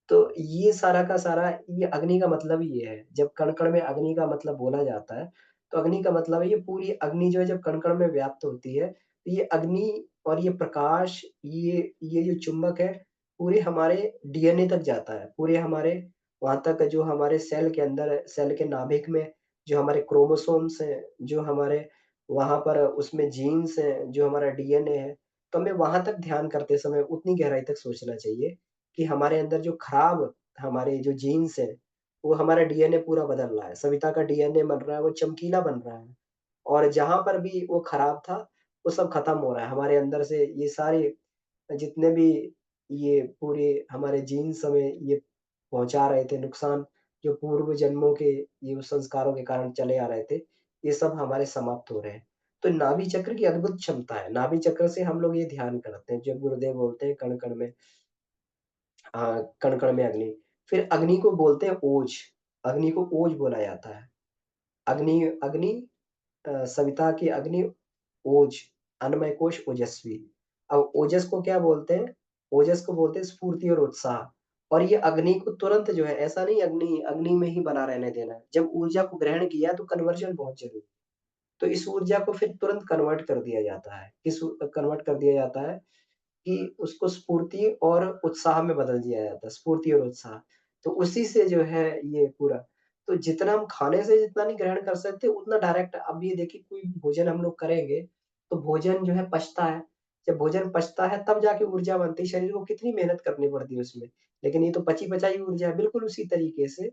तो ये सारा का सारा ये अग्नि का मतलब ही ये है। जब कण-कण में अग्नि का मतलब बोला जाता है, तो अग्नि का मतलब है ये पूरी अग्नि जो है जब कण-कण में व्याप्त होती है, तो ये अग्नि और ये प्रकाश, ये जो चुंबक है, पूरे हमारे डीएनए तक जाता है। पूरे हमारे वहाँ तक जो हमारे सेल के अंदर सेल के नाभिक में जो हमारे क्रोमोसोम्स हैं, जो हमारे वहाँ पर उसमें जीन्स हैं, जो हमारा डीएनए है, तो हमें वहाँ तक ध्यान करते समय उतनी गहराई तक सोचना चाहिए कि हमारे अंदर जो खराब हमारे जो जीन्स हैं, वो हमारा डीएनए पूरा बदल रहा है। सविता का डीएनए बन रहा है, वो चमकीला बन रहा है और जहाँ पर भी वो खराब था, वो सब खत्म हो रहा है। हमारे अंदर से ये सारे जितने भी ये पूरे हमारे जीन्स हमें ये पहुँचा रहे थे नुकसान, जो पूर्व जन्मों के ये संस्कारों के कारण चले आ रहे थे, ये सब हमारे समाप्त हो रहे हैं। तो नाभि चक्र की अद्भुत क्षमता है। नाभि चक्र से हम लोग ये ध्यान करते हैं, जब गुरुदेव बोलते हैं कण-कण में कण-कण में अग्नि। फिर अग्नि को बोलते हैं ओज, अग्नि को ओज बोला जाता है। अग्नि अग्नि सविता की अग्नि, ओज, अन्नमय कोश ओजस्वी। अब ओजस को क्या बोलते हैं? ओजस को बोलते हैं स्फूर्ति और उत्साह और ये अग्नि को तुरंत जो है ऐसा नहीं अग्नि अग्नि में ही बना रहने देना है। जब ऊर्जा को ग्रहण किया तो कन्वर्जन बहुत ज़रूरी है। तो इस ऊर्जा को फिर तुरंत कन्वर्ट कर दिया जाता है। कन्वर्ट कर दिया जाता है कि उसको स्फूर्ति और उत्साह में बदल दिया जाता है, स्फूर्ति और उत्साह। तो उसी से जो है ये पूरा तो जितना हम खाने से जितना नहीं ग्रहण कर सकते उतना डायरेक्ट अब ये देखिए कोई भोजन हम लोग करेंगे, तो भोजन जो है पचता है। जब भोजन पचता है तब जाके ऊर्जा बनती है, शरीर को कितनी मेहनत करनी पड़ती है उसमें। लेकिन ये तो पची-पचाई ऊर्जा है, बिल्कुल उसी तरीके से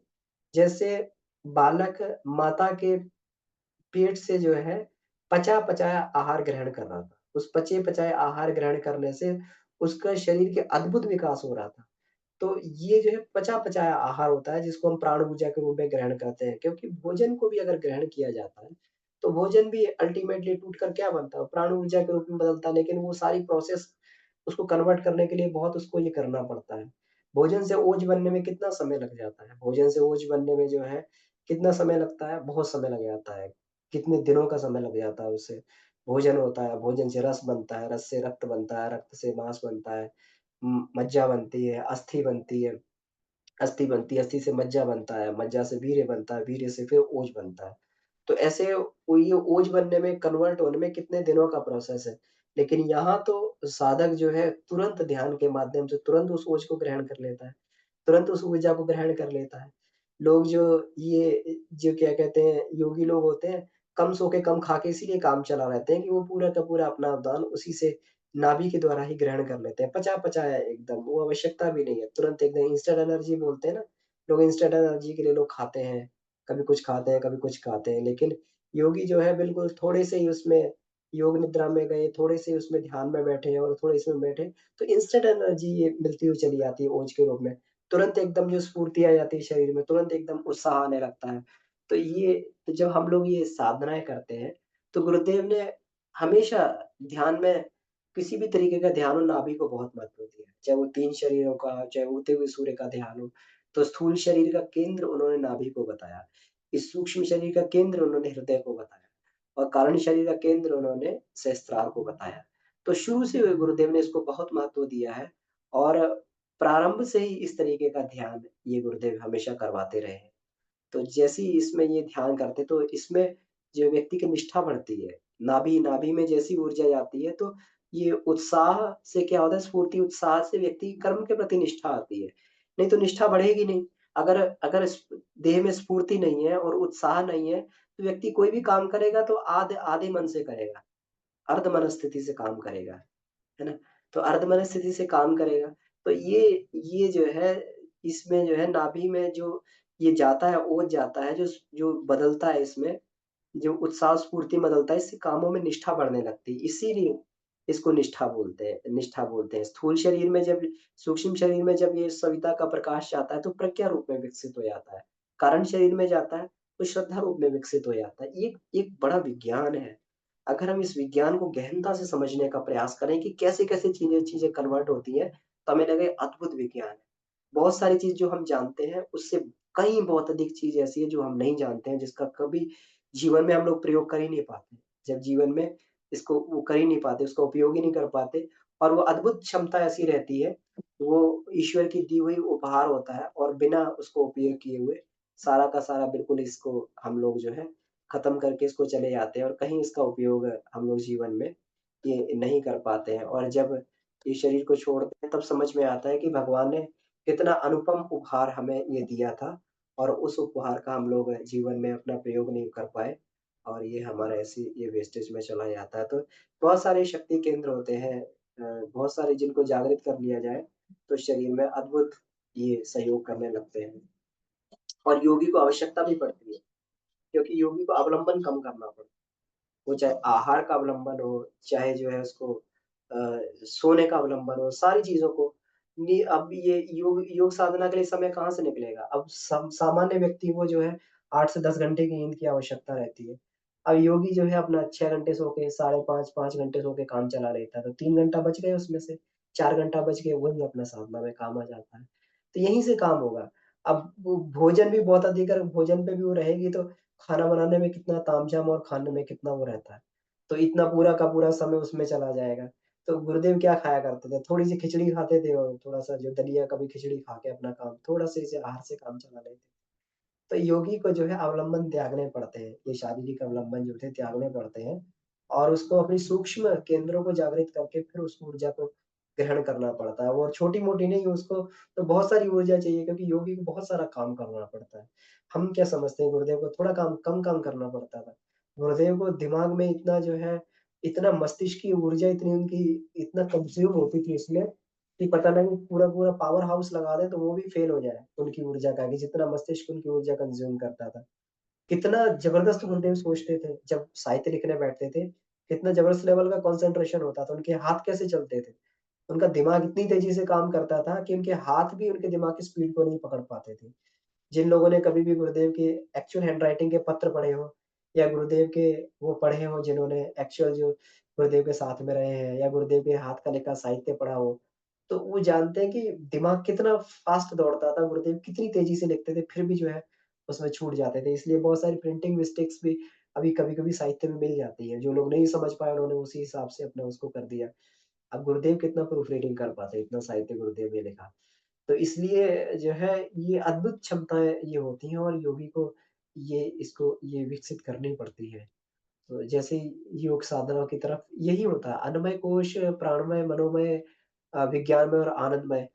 जैसे बालक माता के पेट से जो है पचा-पचाया आहार ग्रहण कर रहा था। उस पचे-पचाए आहार ग्रहण करने से उसका शरीर के अद्भुत विकास हो रहा था। तो ये जो है पचा-पचाया आहार होता है जिसको हम प्राण ऊर्जा के रूप में ग्रहण करते हैं क्योंकि भोजन को भी अगर ग्रहण किया जाता है, तो भोजन भी अल्टीमेटली टूट कर क्या बनता है? प्राण ऊर्जा के रूप में बदलता है, लेकिन वो सारी प्रोसेस उसको कन्वर्ट करने के लिए बहुत उसको ये करना पड़ता है। भोजन से ओज बनने में कितना समय लग जाता है? भोजन से ओज बनने में जो है कितना समय लगता है? बहुत समय लग जाता है। कितने दिनों का समय लग जाता है उसे। भोजन होता है, भोजन से रस बनता है, रस से रक्त बनता है, रक्त से मांस बनता है, मज्जा बनती है, अस्थि बनती है। अस्थि से मज्जा बनता है, मज्जा से वीर्य बनता है, वीर्य से फिर ओज बनता है। तो ऐसे वो ये ओज बनने में कन्वर्ट होने में कितने दिनों का प्रोसेस है। लेकिन यहाँ तो साधक जो है तुरंत ध्यान के माध्यम से तुरंत उस ओज को ग्रहण कर लेता है, तुरंत उस ऊर्जा को ग्रहण कर लेता है। लोग जो क्या कहते हैं योगी लोग होते हैं, कम सो के कम खा के इसीलिए काम चला रहते हैं कि वो पूरा का पूरा अपना दान उसी से नाभि के द्वारा ही ग्रहण कर लेते हैं। पचा-पचाया एकदम, वो आवश्यकता भी नहीं है। तुरंत एकदम इंस्टेंट एनर्जी बोलते हैं ना, लोग इंस्टेंट एनर्जी के लिए लोग खाते हैं, कभी कुछ खाते हैं, कभी कुछ खाते हैं। लेकिन योगी जो है बिल्कुल थोड़े से ही उसमें योग निद्रा में गए, थोड़े से उसमें ध्यान में बैठे और थोड़े इसमें बैठे, तो इंस्टेंट एनर्जी ये मिलती हुई चली जाती है ओज के रूप में। तुरंत एकदम जो स्फूर्ति आ जाती है शरीर में, तुरंत एकदम उत्साह आने लगता है। तो जब हम लोग ये साधनाएँ करते हैं, तो गुरुदेव ने हमेशा ध्यान में किसी भी तरीके का ध्यान हो नाभि को बहुत महत्व दिया है। चाहे वो 3 शरीरों का, चाहे उगते हुए सूर्य का ध्यान हो, तो स्थूल शरीर का केंद्र उन्होंने नाभि को बताया। इस सूक्ष्म शरीर का केंद्र उन्होंने हृदय को बताया और कारण शरीर का केंद्र उन्होंने सहस्त्रार को बताया। तो शुरू से गुरुदेव ने इसको बहुत महत्व दिया है और प्रारंभ से ही इस तरीके का ध्यान ये गुरुदेव हमेशा करवाते रहे हैं। तो जैसे ही इसमें ये ध्यान करते तो इसमें जो व्यक्ति की निष्ठा बढ़ती है। नाभि नाभि में जैसी ऊर्जा जाती है तो ये उत्साह से क्या होता है स्फूर्ति उत्साह से व्यक्ति कर्म के प्रति निष्ठा आती है। नहीं तो निष्ठा बढ़ेगी नहीं। अगर अगर देह में स्फूर्ति नहीं है और उत्साह नहीं है तो व्यक्ति कोई भी काम करेगा तो आधे मन से करेगा, अर्ध मनस्थिति से काम करेगा। है ना? तो अर्धमन स्थिति से काम करेगा। तो ये जो है इसमें जो है नाभि में जो ये जाता है, ओज जाता है, जो बदलता है इसमें, जो उत्साह स्फूर्ति बदलता है, इससे कामों में निष्ठा बढ़ने लगती है। इसीलिए इसको निष्ठा बोलते हैं। स्थूल शरीर में जब सूक्ष्म शरीर में जब ये सविता का प्रकाश जाता है, तो प्रज्ञा रूप में विकसित हो जाता है। कारण शरीर में जाता है, तो श्रद्धा रूप में विकसित हो जाता है। ये एक एक बड़ा विज्ञान है। अगर हम इस विज्ञान को गहनता से समझने का प्रयास करें कि कैसे-कैसे चीज़ें चीज़ें कन्वर्ट होती हैं, तो हमें लगे अद्भुत विज्ञान है। बहुत सारी चीज़ जो हम जानते हैं, उससे कहीं बहुत अधिक चीज़ ऐसी है जो हम नहीं जानते हैं, जिसका कभी जीवन में हम लोग प्रयोग कर ही नहीं पाते। जब जीवन में इसको वो कर ही नहीं पाते, उसका उपयोग ही नहीं कर पाते और वो अद्भुत क्षमता ऐसी रहती है, वो ईश्वर की दी हुई उपहार होता है और बिना उसको उपयोग किए हुए सारा का सारा बिल्कुल इसको हम लोग जो है खत्म करके इसको चले जाते हैं और कहीं इसका उपयोग हम लोग जीवन में ये नहीं कर पाते हैं और जब इस शरीर को छोड़ते हैं तब समझ में आता है कि भगवान ने कितना अनुपम उपहार हमें ये दिया था और उस उपहार का हम लोग जीवन में अपना प्रयोग नहीं कर पाए और ये हमारा ऐसे ये वेस्टेज में चला जाता है। तो बहुत सारे शक्ति केंद्र होते हैं बहुत सारे जिनको जागृत कर लिया जाए, तो शरीर में अद्भुत ये सहयोग करने लगते हैं और योगी को आवश्यकता भी पड़ती है, क्योंकि योगी को अवलंबन कम करना पड़ता है। वो चाहे आहार का अवलंबन हो, चाहे जो है उसको सोने का अवलंबन हो, सारी चीज़ों को नि अब ये योग योग साधना के लिए समय कहाँ से निकलेगा? अब सामान्य व्यक्ति को जो है 8 से 10 घंटे की नींद की आवश्यकता रहती है। अब योगी जो है अपना 6 घंटे सो के, साढ़े 5 घंटे सो के काम चला लेता है, तो 3 घंटा बच गए उसमें से, 4 घंटा बच गए, वही अपना साधना में काम आ जाता है। तो यहीं से काम होगा। अब वो भोजन भी बहुत अधिक अगर भोजन पे भी वो रहेगी तो खाना बनाने में कितना तामझाम और खाने में कितना वो रहता है। तो इतना पूरा का पूरा समय उसमें चला जाएगा। तो गुरुदेव क्या खाया करते थे? थोड़ी-सी खिचड़ी खाते थे और थोड़ा-सा जो दलिया कभी खिचड़ी खा के अपना काम थोड़ा-से इसे आहार से काम चला लेते। तो योगी को जो है अवलंबन त्यागने पड़ते हैं। ये शारीरिक अवलंबन जो थे त्यागने पड़ते हैं और उसको अपनी सूक्ष्म केंद्रों को जागृत करके फिर उस ऊर्जा को ग्रहण करना पड़ता है। वो छोटी-मोटी नहीं उसको तो बहुत सारी ऊर्जा चाहिए क्योंकि योगी को बहुत सारा काम करना पड़ता है। हम क्या समझते हैं गुरुदेव को थोड़ा काम कम काम करना पड़ता था। गुरुदेव को दिमाग में इतना जो है इतना मस्तिष्क की ऊर्जा इतनी उनकी इतना कंज़्यूम होती थी इसमें कि पता नहीं पूरा-पूरा पावर हाउस लगा दें तो वो भी फ़ेल हो जाए, उनकी ऊर्जा का कि जितना मस्तिष्क उनकी ऊर्जा कंज़्यूम करता था। कितना ज़बरदस्त गुरुदेव सोचते थे, जब साहित्य लिखने बैठते थे, कितना ज़बरदस्त लेवल का कंसंट्रेशन होता था, उनके हाथ कैसे चलते थे। उनका दिमाग इतनी तेज़ी से काम करता था कि उनके हाथ भी उनके दिमाग की स्पीड को नहीं पकड़ पाते थे। जिन लोगों ने कभी भी गुरुदेव के एक्चुअल हैंडराइटिंग के पत्र पढ़े हों या गुरुदेव के वो पढ़े हों जिन्होंने एक्चुअल जो गुरुदेव के साथ में रहे हैं या गुरुदेव के हाथ का लिखा साहित्य पढ़ा हो, तो वो जानते हैं कि दिमाग कितना फ़ास्ट दौड़ता था, गुरुदेव कितनी तेज़ी से लिखते थे, फिर भी जो है उसमें छूट जाते थे। इसलिए बहुत सारी प्रिंटिंग मिस्टेक्स भी अभी कभी-कभी साहित्य में मिल जाती हैं। जो लोग नहीं समझ पाए उन्होंने उसी हिसाब से अपना उसको कर दिया। अब गुरुदेव कितना प्रूफ रीडिंग कर पाते, इतना साहित्य गुरुदेव ने लिखा। तो इसलिए जो है ये अद्भुत क्षमताएँ ये होती हैं और योगी को ये विकसित करनी पड़ती है। तो जैसे ही योग साधना की तरफ यही होता है, अन्नमय कोश, प्राणमय, मनोमय, विज्ञानमय और आनंदमय।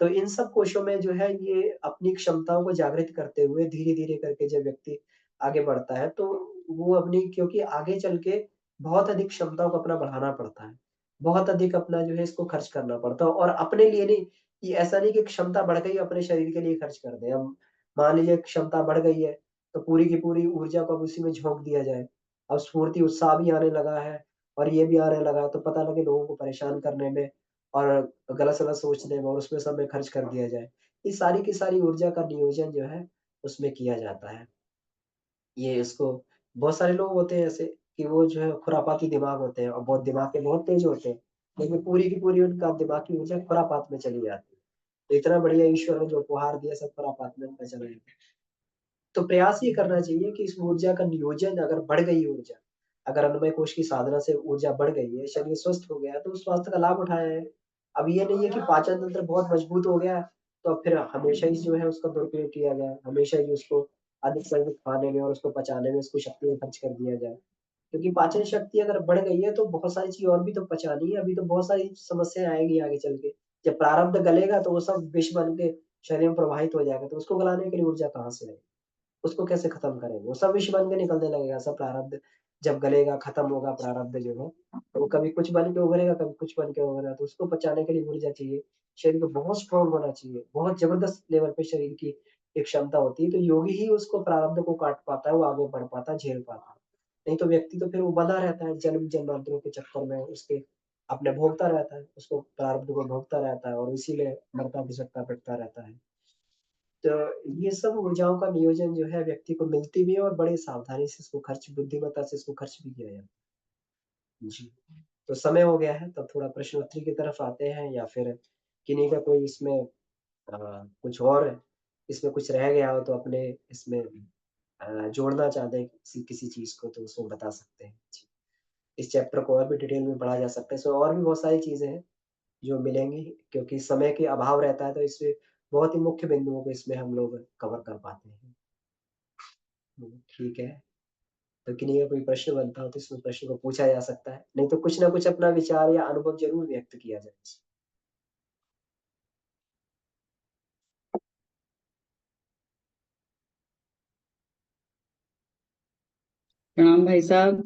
तो इन सब कोशों में जो है ये अपनी क्षमताओं को जागृत करते हुए धीरे-धीरे करके जब व्यक्ति आगे बढ़ता है तो वो अपनी क्योंकि आगे चल के बहुत अधिक क्षमताओं को अपना बढ़ाना पड़ता है। बहुत अधिक अपना जो है इसको खर्च करना पड़ता है और अपने लिए नहीं, ये ऐसा नहीं कि क्षमता बढ़ गई अपने शरीर के लिए खर्च कर दें। हम मान लीजिए क्षमता बढ़ गई है, तो पूरी की पूरी ऊर्जा को अब उसी में झोंक दिया जाए। अब स्फूर्ति, उत्साह भी आने लगा है और ये भी आने लगा तो पता लगे लोगों को परेशान करने में और गलत-सलत सोचने में और उसमें समय खर्च कर दिया जाए। ये सारी की सारी ऊर्जा का नियोजन जो है उसमें किया जाता है। ये इसको बहुत सारे लोग होते हैं ऐसे कि वो जो है खुरापाती दिमाग होते हैं और बहुत दिमाग के बहुत तेज़ होते हैं, लेकिन पूरी की पूरी उनका दिमाग की ऊर्जा खुरापात में चली जाती है। तो इतना बढ़िया ईश्वर ने जो उपहार दिया सब खुरापात में उनका चला जाता है। तो प्रयास ये करना चाहिए कि इस ऊर्जा का नियोजन अगर बढ़ गई ऊर्जा, अगर अन्नमय कोश की साधना से ऊर्जा बढ़ गई है, शरीर स्वस्थ हो गया है, तो उस स्वास्थ्य का लाभ उठाया है। अब ये नहीं है कि पाचन तंत्र बहुत मजबूत हो गया है, तो अब फिर हमेशा ही जो है उसका दुरुपयोग किया जाए, हमेशा ही उसको अधिक से अधिक खाने में और उसको पचाने में उसको शक्तियाँ खर्च कर दिया जाए। क्योंकि पाचन शक्ति अगर बढ़ गई है, तो बहुत सारी चीज़ और भी तो पचानी है, अभी तो बहुत सारी समस्याएँ आएँगी आगे चल के। जब प्रारब्ध गलेगा, तो वो सब विष बन के शरीर में प्रवाहित हो जाएगा, तो उसको गलाने के लिए ऊर्जा कहाँ से आएगी? उसको कैसे खत्म करेंगे? वो सब विष बन के निकलने लगेगा, सब प्रारब्ध जब गलेगा, खत्म होगा प्रारब्ध जो है, तो वो कभी कुछ बन के उभरेगा, कभी कुछ बन के उभरेगा, तो उसको पचाने के लिए ऊर्जा चाहिए। शरीर को बहुत स्ट्रॉन्ग होना चाहिए, बहुत ज़बरदस्त लेवल पे शरीर की एक क्षमता होती है, तो योगी ही उसको प्रारब्ध को काट पाता है, वो आगे बढ़ पाता है, झेल पाता है। नहीं तो व्यक्ति तो फिर वो बँधा रहता है जन्म-जन्मांतरों के चक्कर में, उसके अपने भोगता रहता है, उसको प्रारब्ध को भोगता रहता है और इसी में मरता, घिसटता, पिटता रहता है। तो ये सब ऊर्जाओं का नियोजन जो है व्यक्ति को मिलती भी है और बड़े सावधानी से इसको खर्च बुद्धिमत्ता से इसको खर्च भी किया जाता है। जी। तो समय हो गया है, तब थोड़ा प्रश्नोत्तरी की तरफ आते हैं या फिर किन्हीं का कोई इसमें कुछ और इसमें कुछ रह गया हो तो अपने इसमें जोड़ना चाहते हैं किसी किसी चीज़ को तो उसमें बता सकते हैं। जी। इस चैप्टर को और भी डिटेल में पढ़ा जा सकता है। इसमें और भी बहुत सारी चीज़ें हैं जो मिलेंगी क्योंकि समय के अभाव रहता है तो इसमें बहुत ही मुख्य बिंदुओं को इसमें हम लोग कवर कर पाते हैं। ठीक है। तो किन्हीं का कोई प्रश्न बनता हो तो इसमें प्रश्न को पूछा जा सकता है। नहीं तो कुछ ना कुछ अपना विचार या अनुभव ज़रूर व्यक्त किया जाए। प्रणाम भाई साहब।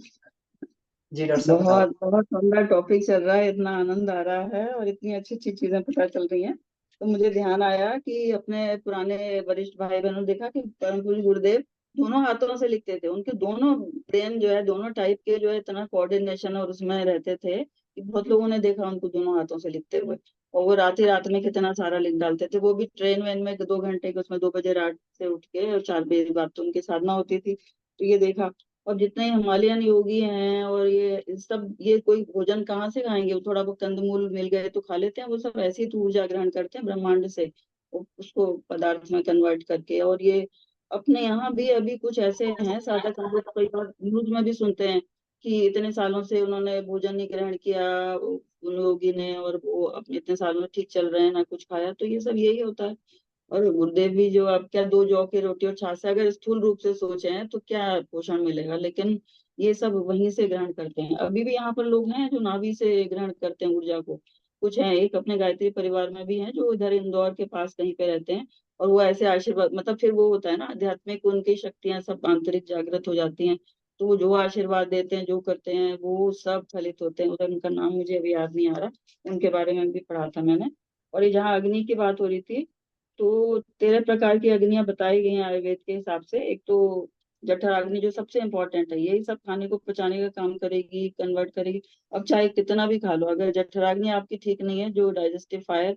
जी, डॉक्टर साहब बताइए। बहुत बहुत सुंदर टॉपिक चल रहा है, इतना आनंद आ रहा है और इतनी अच्छी अच्छी चीजें पता चल रही हैं। तो मुझे ध्यान आया कि अपने पुराने वरिष्ठ भाई बहनों ने देखा कि परम पूज्य गुरुदेव दोनों हाथों से लिखते थे। उनके दोनों ब्रेन जो है, दोनों टाइप के जो है, इतना कोऑर्डिनेशन और उसमें रहते थे कि बहुत लोगों ने देखा उनको दोनों हाथों से लिखते हुए। और वो रात ही रात में कितना सारा लिख डालते थे, वो भी ट्रेन वेन में 2 घंटे के उसमें 2 बजे रात से उठ के, और 4 बजे बाद तो उनकी साधना होती थी। तो ये देखा। और जितने हिमालयन योगी हैं और ये सब, ये कोई भोजन कहाँ से खाएंगे? वो थोड़ा बहुत कंदमूल मिल गए तो खा लेते हैं, वो सब ऐसे ही तो ऊर्जा ग्रहण करते हैं ब्रह्मांड से, उसको पदार्थ में कन्वर्ट करके। और ये अपने यहाँ भी अभी कुछ ऐसे हैं साधक, हम लोग कई बार न्यूज में भी सुनते हैं कि इतने सालों से उन्होंने भोजन नहीं ग्रहण किया उन योगी ने, और वो अपने इतने सालों में ठीक चल रहे हैं, ना कुछ खाया। तो ये सब यही होता है। और गुरुदेव भी जो, आप क्या, 2 जौ की रोटी और छाछ से अगर स्थूल रूप से सोचे हैं तो क्या पोषण मिलेगा, लेकिन ये सब वहीं से ग्रहण करते हैं। अभी भी यहाँ पर लोग हैं जो नाभि से ग्रहण करते हैं ऊर्जा को। कुछ हैं, एक अपने गायत्री परिवार में भी हैं जो इधर इंदौर के पास कहीं पे रहते हैं। और वो ऐसे आशीर्वाद, मतलब फिर वो होता है ना, आध्यात्मिक उनकी शक्तियां सब आंतरिक जागृत हो जाती हैं। तो वो जो आशीर्वाद देते हैं, जो करते हैं, वो सब फलित होते हैं। उधर उनका नाम मुझे अभी याद नहीं आ रहा, उनके बारे में भी पढ़ा था मैंने। और ये जहाँ अग्नि की बात हो रही थी, तो 13 प्रकार की अग्नियां बताई गई हैं आयुर्वेद के हिसाब से। एक तो जठराग्नि जो सबसे इम्पोर्टेंट है, यही सब खाने को पचाने का काम करेगी, कन्वर्ट करेगी। अब चाहे कितना भी खा लो, अगर जठराग्नि आपकी ठीक नहीं है, जो डाइजेस्टिव फायर,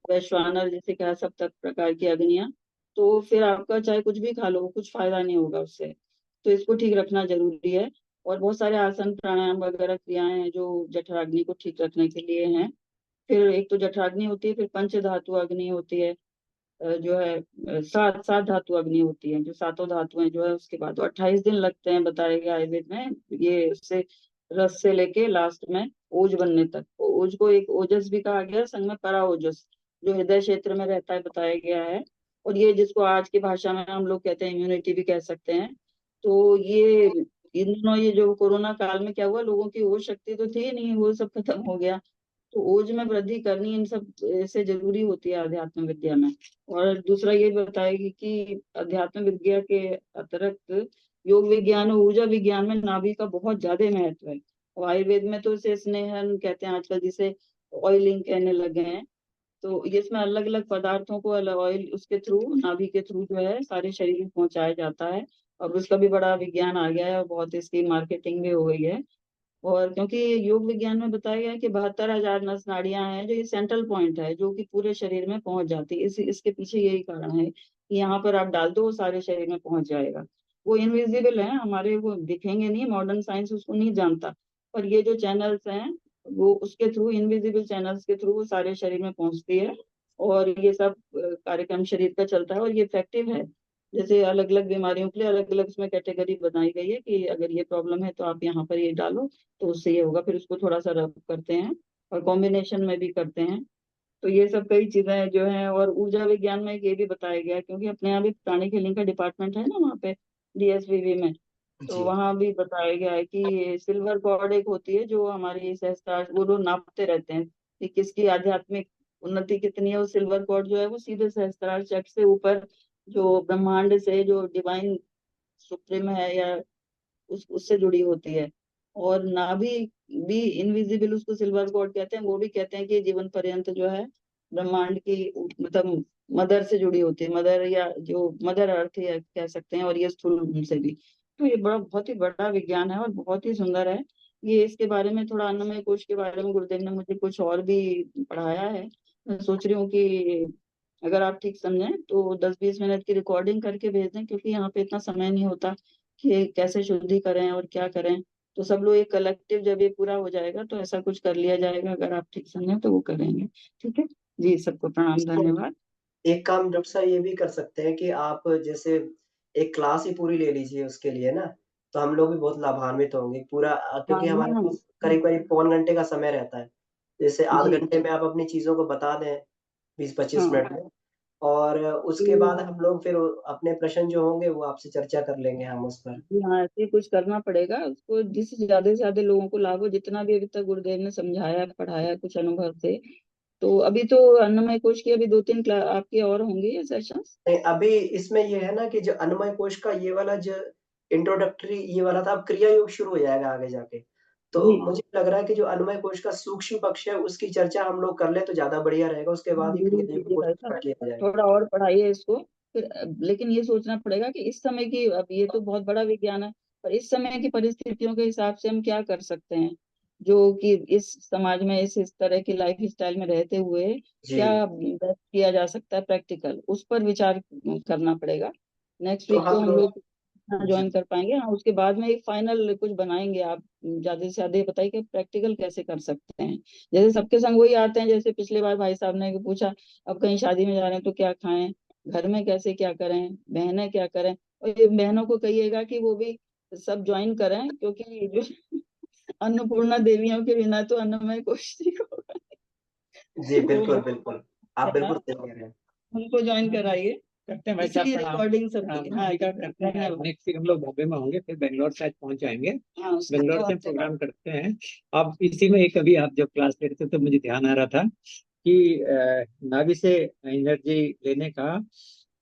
वैश्वानर जिसे कहा, 70 प्रकार की अग्नियां, तो फिर आपका चाहे कुछ भी खा लो, कुछ फायदा नहीं होगा उससे। तो इसको ठीक रखना जरूरी है। और बहुत सारे आसन प्राणायाम वगैरह क्रियाएं हैं जो जठराग्नि को ठीक रखने के लिए हैं। फिर एक तो जठराग्नि होती है, फिर पंच धातु अग्नि होती है, जो है सात सात धातु अग्नि होती है, जो सातों धातुएं जो है उसके बाद 28 दिन लगते हैं बताया गया आयुर्वेद में, ये उससे रस से लेके लास्ट में ओज बनने तक। ओज को एक ओजस भी कहा गया है, संग में परा ओजस, जो हृदय क्षेत्र में रहता है बताया गया है। और ये जिसको आज की भाषा में हम लोग कहते हैं इम्यूनिटी भी कह सकते हैं। तो ये इन दिनों ये जो कोरोना काल में क्या हुआ, लोगों की ओज शक्ति तो थी नहीं, वो सब खत्म हो गया। तो ओज में वृद्धि करनी इन सब से जरूरी होती है अध्यात्म विद्या में। और दूसरा ये बताएगी कि अध्यात्म विद्या के अतिरिक्त योग विज्ञान और ऊर्जा विज्ञान में नाभि का बहुत ज्यादा महत्व है। और आयुर्वेद में तो इसे स्नेहन कहते हैं आजकल, जिसे ऑयलिंग कहने लगे हैं। तो ये इसमें अलग अलग पदार्थों को अलग ऑयल उसके थ्रू, नाभि के थ्रू जो है सारे शरीर में पहुंचाया जाता है। और उसका भी बड़ा विज्ञान आ गया है और बहुत इसकी मार्केटिंग भी हो गई है। और क्योंकि योग विज्ञान में बताया गया है कि 72,000 नस नाड़ियां हैं, जो ये सेंट्रल पॉइंट है जो कि पूरे शरीर में पहुंच जाती है। इसके पीछे यही कारण है कि यहाँ पर आप डाल दो वो सारे शरीर में पहुंच जाएगा। वो इनविजिबल है हमारे, वो दिखेंगे नहीं, मॉडर्न साइंस उसको नहीं जानता। पर ये जो चैनल्स हैं वो उसके थ्रू, इनविजिबल चैनल्स के थ्रू वो सारे शरीर में पहुंचती है। और ये सब कार्यक्रम शरीर का चलता है और ये इफेक्टिव है। जैसे अलग अलग बीमारियों के लिए अलग अलग उसमें कैटेगरी बनाई गई है कि अगर ये प्रॉब्लम है तो आप यहाँ पर ये डालो तो उससे ये होगा। फिर उसको थोड़ा सा रब करते हैं और कॉम्बिनेशन में भी करते हैं। तो ये सब कई चीजें जो हैं। और ऊर्जा विज्ञान में ये भी बताया गया है, क्योंकि अपने यहाँ भी प्राणिक हीलिंग का डिपार्टमेंट है ना वहाँ पे, डीएसवीवी में। तो जी। वहाँ भी बताया गया है कि सिल्वर कॉर्ड एक होती है जो हमारी सहस्त्रार, वो लोग नापते रहते हैं कि किसकी आध्यात्मिक उन्नति कितनी है। वो सिल्वर कॉर्ड जो है वो सीधे सहस्त्रार चक्र से ऊपर, जो ब्रह्मांड से जो डिवाइन सुप्रीम है या उससे जुड़ी होती है। और नाभि भी इनविजिबल, उसको सिल्वर कॉर्ड कहते हैं। वो भी कहते हैं कि जीवन पर्यंत जो है ब्रह्मांड की मतलब मदर से जुड़ी होती है, मदर या जो मदर अर्थ या कह सकते हैं, और ये स्थूल रूप से भी। तो ये बड़ा बहुत ही बड़ा विज्ञान है और बहुत ही सुंदर है। ये इसके बारे में थोड़ा अन्नमय कोश के बारे में गुरुदेव ने मुझे कुछ और भी पढ़ाया है। मैं सोच रही हूँ कि अगर आप ठीक समझें तो 10-20 मिनट की रिकॉर्डिंग करके भेज दें, क्योंकि यहाँ पे इतना समय नहीं होता कि कैसे शुद्धि करें और क्या करें। तो सब लोग एक कलेक्टिव जब ये पूरा हो जाएगा तो ऐसा कुछ कर लिया जाएगा, अगर आप ठीक समझें तो वो करेंगे। ठीक है जी, सबको प्रणाम, धन्यवाद। एक काम डॉक्टर साहब ये भी कर सकते हैं कि आप जैसे एक क्लास ही पूरी ले लीजिए उसके लिए ना, तो हम लोग भी बहुत लाभान्वित होंगे पूरा, हाँ क्योंकि हमारे हाँ। पास करीब-करीब पौन घंटे का समय रहता है। जैसे आधे जी। घंटे में आप अपनी चीज़ों को बता दें, 20-25 हाँ। मिनट में, और उसके बाद तो हम लोग फिर अपने प्रश्न जो होंगे वो आपसे चर्चा कर लेंगे हम उस पर। जी हाँ, ऐसे ही कुछ करना पड़ेगा उसको, जिससे ज्यादा से ज्यादा लोगों को लाभ हो, जितना भी अभी तक गुरुदेव ने समझाया पढ़ाया कुछ अनुभव से। तो अभी तो अन्नमय कोश की अभी 2-3 क्लास आपकी और होंगी ये सेशन। नहीं, अभी इसमें ये है ना कि जो अन्नमय कोश का ये वाला जो इंट्रोडक्टरी ये वाला था, अब क्रिया योग शुरू हो जाएगा आगे जाके। तो जी। मुझे लग रहा है कि जो अन्नमय कोश का सूक्ष्म पक्ष है उसकी चर्चा हम लोग कर लें तो ज़्यादा बढ़िया रहेगा, उसके हाँ, बाद ही जरूर क्रिया योग कीजिए को भाई साहब, स्टार्ट किया जाएगा। थोड़ा और पढ़ाइए इसको। फिर लेकिन ये सोचना पड़ेगा कि इस समय की, अब ये तो बहुत बड़ा विज्ञान है, पर इस समय की परिस्थितियों के हिसाब से हम क्या कर सकते हैं, जो कि इस समाज में इस तरह की लाइफ स्टाइल में रहते हुए क्या जी, बेस्ट किया जा सकता है प्रैक्टिकल, उस पर विचार करना पड़ेगा। नेक्स्ट तो वीक को हम हम लोग जी, ज्वाइन कर पाएंगे। हाँ, उसके बाद में एक फाइनल कुछ बनाएंगे। आप ज्यादा से ज्यादा ये बताइए कि प्रैक्टिकल कैसे कर सकते हैं। जैसे सबके संग वही आते हैं, जैसे पिछले बार भाई साहब ने पूछा, अब कहीं शादी में जा रहे हैं तो क्या खाएं, घर में कैसे क्या करें, बहनें क्या करें। और ये बहनों को कहिएगा कि वो भी सब ज्वाइन करें, क्योंकि जो अन्नपूर्णा देवियों के बिना तो अन्नमय कोश नहीं होगा। जी, वो बिल्कुल, बहुत बिल्कुल। आप है ना, बिल्कुल सही कह रहे हैं। उनको ज्वाइन कराइए। करते हैं भाई साहब, इसलिए प्रणाम। रिकॉर्डिंग प्रणाम सबकी, हाँ नमस्कार करते हैं। धन्यवाद। नेक्स्ट वीक हम लोग बॉम्बे में होंगे, फिर बेंगलोर शायद पहुंच जाएंगे। हाँ उसके बेंगलोर से बाद से प्रोग्राम करते हैं। अब इसी में एक, अभी आप जब क्लास ले रहे थे तो मुझे ध्यान आ रहा था कि नाभि से एनर्जी लेने का।